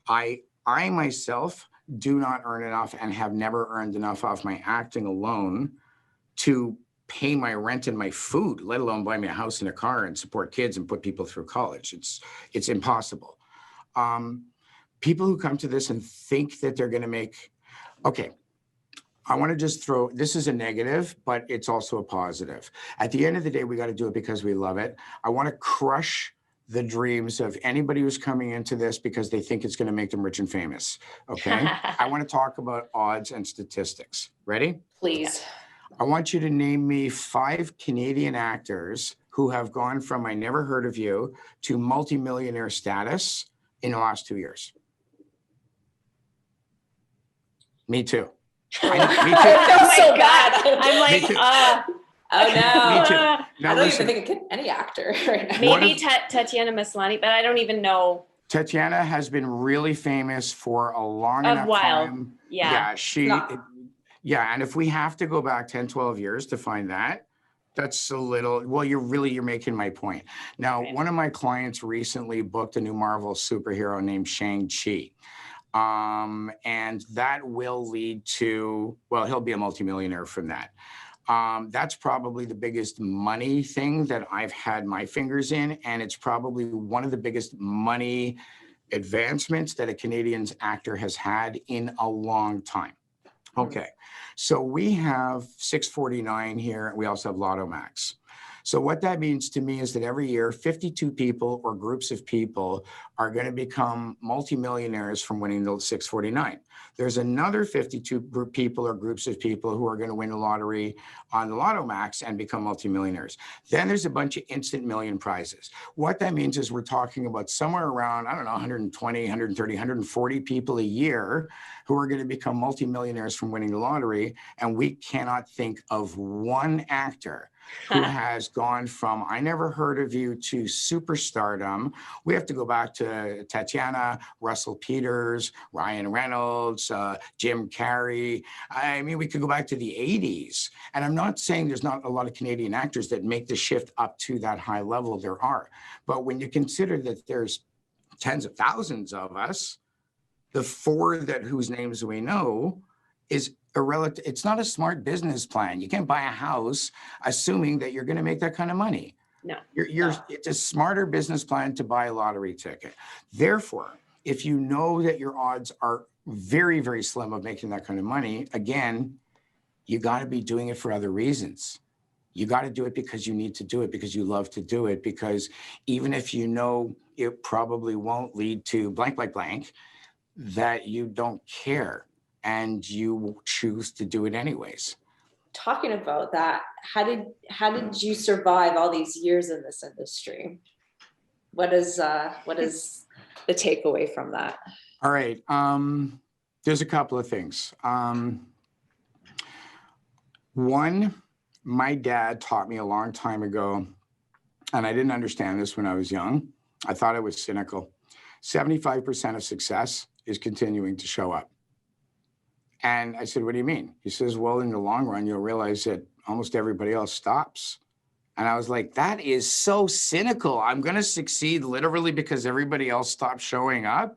I myself do not earn enough and have never earned enough off my acting alone to pay my rent and my food, let alone buy me a house and a car and support kids and put people through college. It's impossible. People who come to this and think that they're going to make, okay, I want to just throw, this is a negative, but it's also a positive. At the end of the day, we got to do it because we love it. I want to crush the dreams of anybody who's coming into this because they think it's going to make them rich and famous. Okay. I want to talk about odds and statistics. Ready? Please. I want you to name me 5 Canadian actors who have gone from I never heard of you to multimillionaire status in the last 2 years. Me too. Me too. That's so bad. I'm like, oh no. Me too. Now I don't listen, even think of any actor right now. maybe Tatiana Maslany, but I don't even know. Tatiana has been really famous for a long enough while. time. Yeah. Yeah, and if we have to go back 10, 12 years to find that, that's a little, well, you're making my point. Now, Right. One of my clients recently booked a new Marvel superhero named Shang-Chi. And that will lead to, well, he'll be a multimillionaire from that. That's probably the biggest money thing that I've had my fingers in. And it's probably one of the biggest money advancements that a Canadian actor has had in a long time. Okay, so we have 649 here. We also have Lotto Max. So what that means to me is that every year, 52 people or groups of people are going to become multimillionaires from winning the 649. There's another 52 people or groups of people who are going to win the lottery on the Lotto Max and become multimillionaires. Then there's a bunch of instant million prizes. What that means is we're talking about somewhere around, I don't know, 120, 130, 140 people a year who are going to become multimillionaires from winning the lottery. And we cannot think of one actor who has gone from I never heard of you to superstardom. We have to go back to Tatiana, Russell Peters, Ryan Reynolds, Jim Carrey. I mean, we could go back to the 80s. And I'm not saying there's not a lot of Canadian actors that make the shift up to that high level. There are. But when you consider that there's tens of thousands of us, the 4 whose names we know is irrelevant. It's not a smart business plan. You can't buy a house assuming that you're going to make that kind of money. No. It's a smarter business plan to buy a lottery ticket. Therefore, if you know that your odds are very, very slim of making that kind of money, again, you got to be doing it for other reasons. You got to do it because you need to do it, because you love to do it, because even if you know it probably won't lead to blank, blank, blank, that you don't care. And you choose to do it anyways. Talking about that, how did you survive all these years in this industry? What is the takeaway from that? All right. There's a couple of things. One, my dad taught me a long time ago and I didn't understand this when I was young. I thought it was cynical. 75% of success is continuing to show up. And I said, what do you mean? He says, well, in the long run, you'll realize that almost everybody else stops. And I was like, that is so cynical. I'm going to succeed literally because everybody else stopped showing up.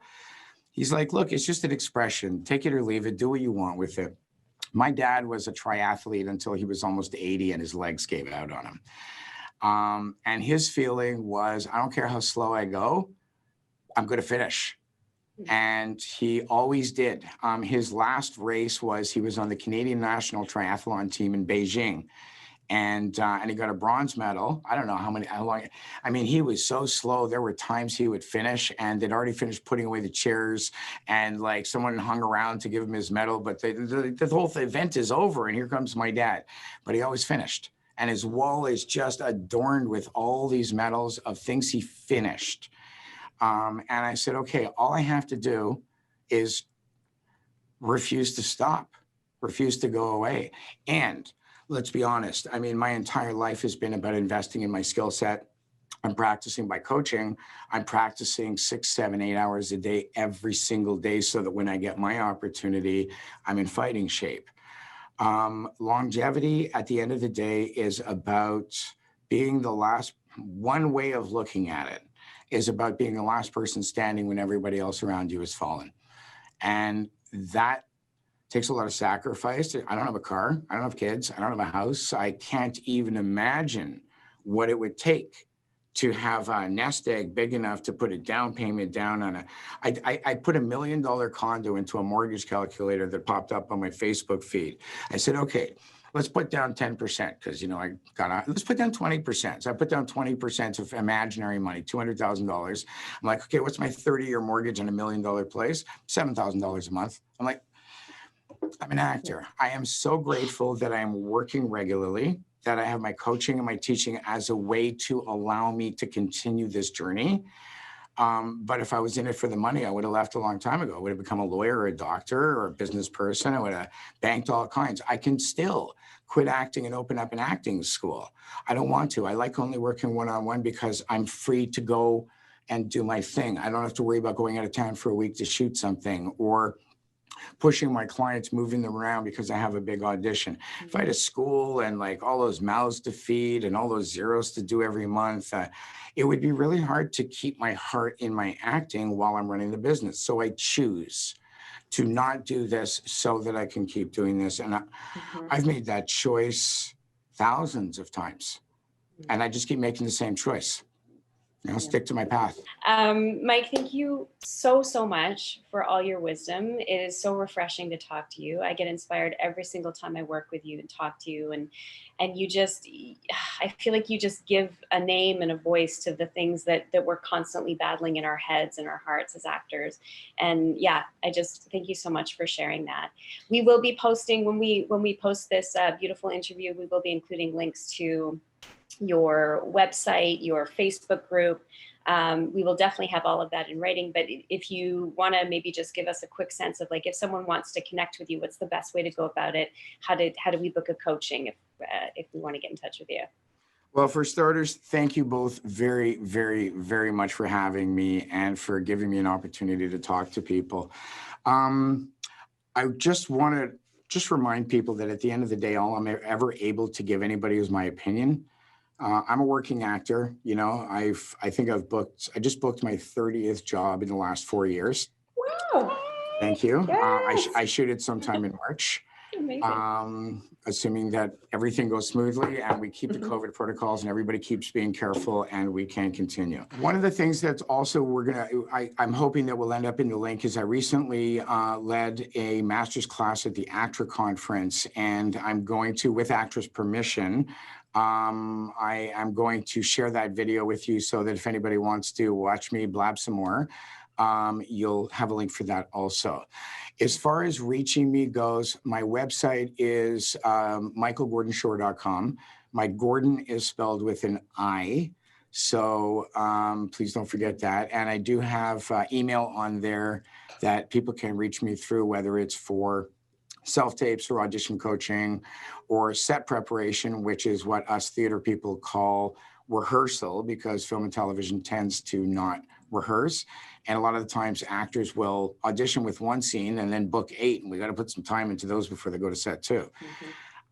He's like, look, it's just an expression. Take it or leave it. Do what you want with it. My dad was a triathlete until he was almost 80 and his legs gave out on him. And his feeling was, I don't care how slow I go, I'm going to finish. And he always did. His last race was, he was on the Canadian National Triathlon team in Beijing. And he got a bronze medal. I don't know how long. I mean, he was so slow. There were times he would finish and they'd already finished putting away the chairs and like someone hung around to give him his medal, but the whole event is over and here comes my dad. But he always finished. And his wall is just adorned with all these medals of things he finished. And I said, okay, all I have to do is refuse to stop, refuse to go away. And let's be honest. I mean, my entire life has been about investing in my skill set. I'm practicing by coaching. I'm practicing 6, 7, 8 hours a day, every single day, so that when I get my opportunity, I'm in fighting shape. Longevity at the end of the day is about being the last. One way of looking at it is about being the last person standing when everybody else around you has fallen. And that takes a lot of sacrifice. I don't have a car. I don't have kids. I don't have a house. I can't even imagine what it would take to have a nest egg big enough to put a down payment down on a. I put $1 million condo into a mortgage calculator that popped up on my Facebook feed. I said, okay, let's put down 10% because, you know, let's put down 20%. So I put down 20% of imaginary money, $200,000. I'm like, okay, what's my 30-year mortgage on $1 million place? $7,000 a month. I'm like, I'm an actor. I am so grateful that I am working regularly, that I have my coaching and my teaching as a way to allow me to continue this journey. But if I was in it for the money, I would have left a long time ago. I would have become a lawyer or a doctor or a business person. I would have banked all kinds. I can still quit acting and open up an acting school. I don't want to. I like only working one-on-one because I'm free to go and do my thing. I don't have to worry about going out of town for a week to shoot something or pushing my clients, moving them around because I have a big audition. Mm-hmm. If I had a school and like all those mouths to feed and all those zeros to do every month, it would be really hard to keep my heart in my acting while I'm running the business. So I choose to not do this so that I can keep doing this. And I've made that choice thousands of times. And I just keep making the same choice. I'll stick to my path. Mike, thank you so much for all your wisdom. It is so refreshing to talk to you. I get inspired every single time I work with you and talk to you. And you just, I feel like you just give a name and a voice to the things that we're constantly battling in our heads and our hearts as actors. And yeah, I just thank you so much for sharing that. We will be posting, when we post this beautiful interview, we will be including links to your website, your Facebook group. We will definitely have all of that in writing, but if you want to maybe just give us a quick sense of like, if someone wants to connect with you, what's the best way to go about it? How do we book a coaching if we want to get in touch with you? Well, for starters, thank you both very, very, very much for having me and for giving me an opportunity to talk to people. I just want to remind people that at the end of the day, all I'm ever able to give anybody is my opinion. I'm a working actor. You know, I just booked my 30th job in the last 4 years. Wow. Thank you. Yes. I shoot it sometime in March. Amazing. Assuming that everything goes smoothly and we keep the COVID protocols and everybody keeps being careful and we can continue. One of the things that's also I'm hoping that will end up in the link is I recently led a master's class at the ACTRA conference, and I'm going to, with ACTRA's permission, I am going to share that video with you so that if anybody wants to watch me blab some more, you'll have a link for that also. As far as reaching me goes, my website is michaelgordinshore.com. My Gordon is spelled with an I, so please don't forget that. And I do have email on there that people can reach me through, whether it's for self-tapes or audition coaching or set preparation, which is what us theater people call rehearsal because film and television tends to not rehearse. And a lot of the times actors will audition with one scene and then book 8. And we got to put some time into those before they go to set 2.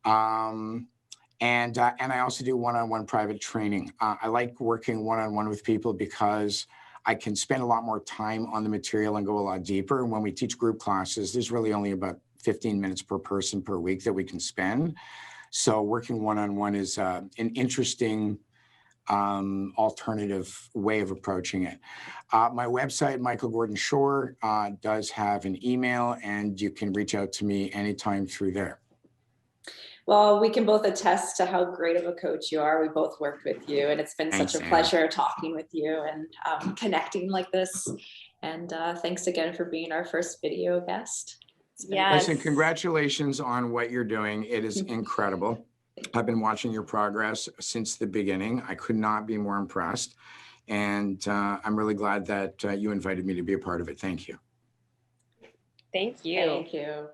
And I also do one-on-one private training. I like working one-on-one with people because I can spend a lot more time on the material and go a lot deeper. And when we teach group classes, there's really only about 15 minutes per person per week that we can spend. So working one-on-one is an interesting alternative way of approaching it. My website, Michael Gordin Shore, does have an email, and you can reach out to me anytime through there. Well, we can both attest to how great of a coach you are. We both worked with you, and it's been such a pleasure talking with you and connecting like this. And thanks again for being our first video guest. Yes. Listen, congratulations on what you're doing. It is incredible. I've been watching your progress since the beginning. I could not be more impressed. And I'm really glad that you invited me to be a part of it. Thank you. Thank you. Thank you.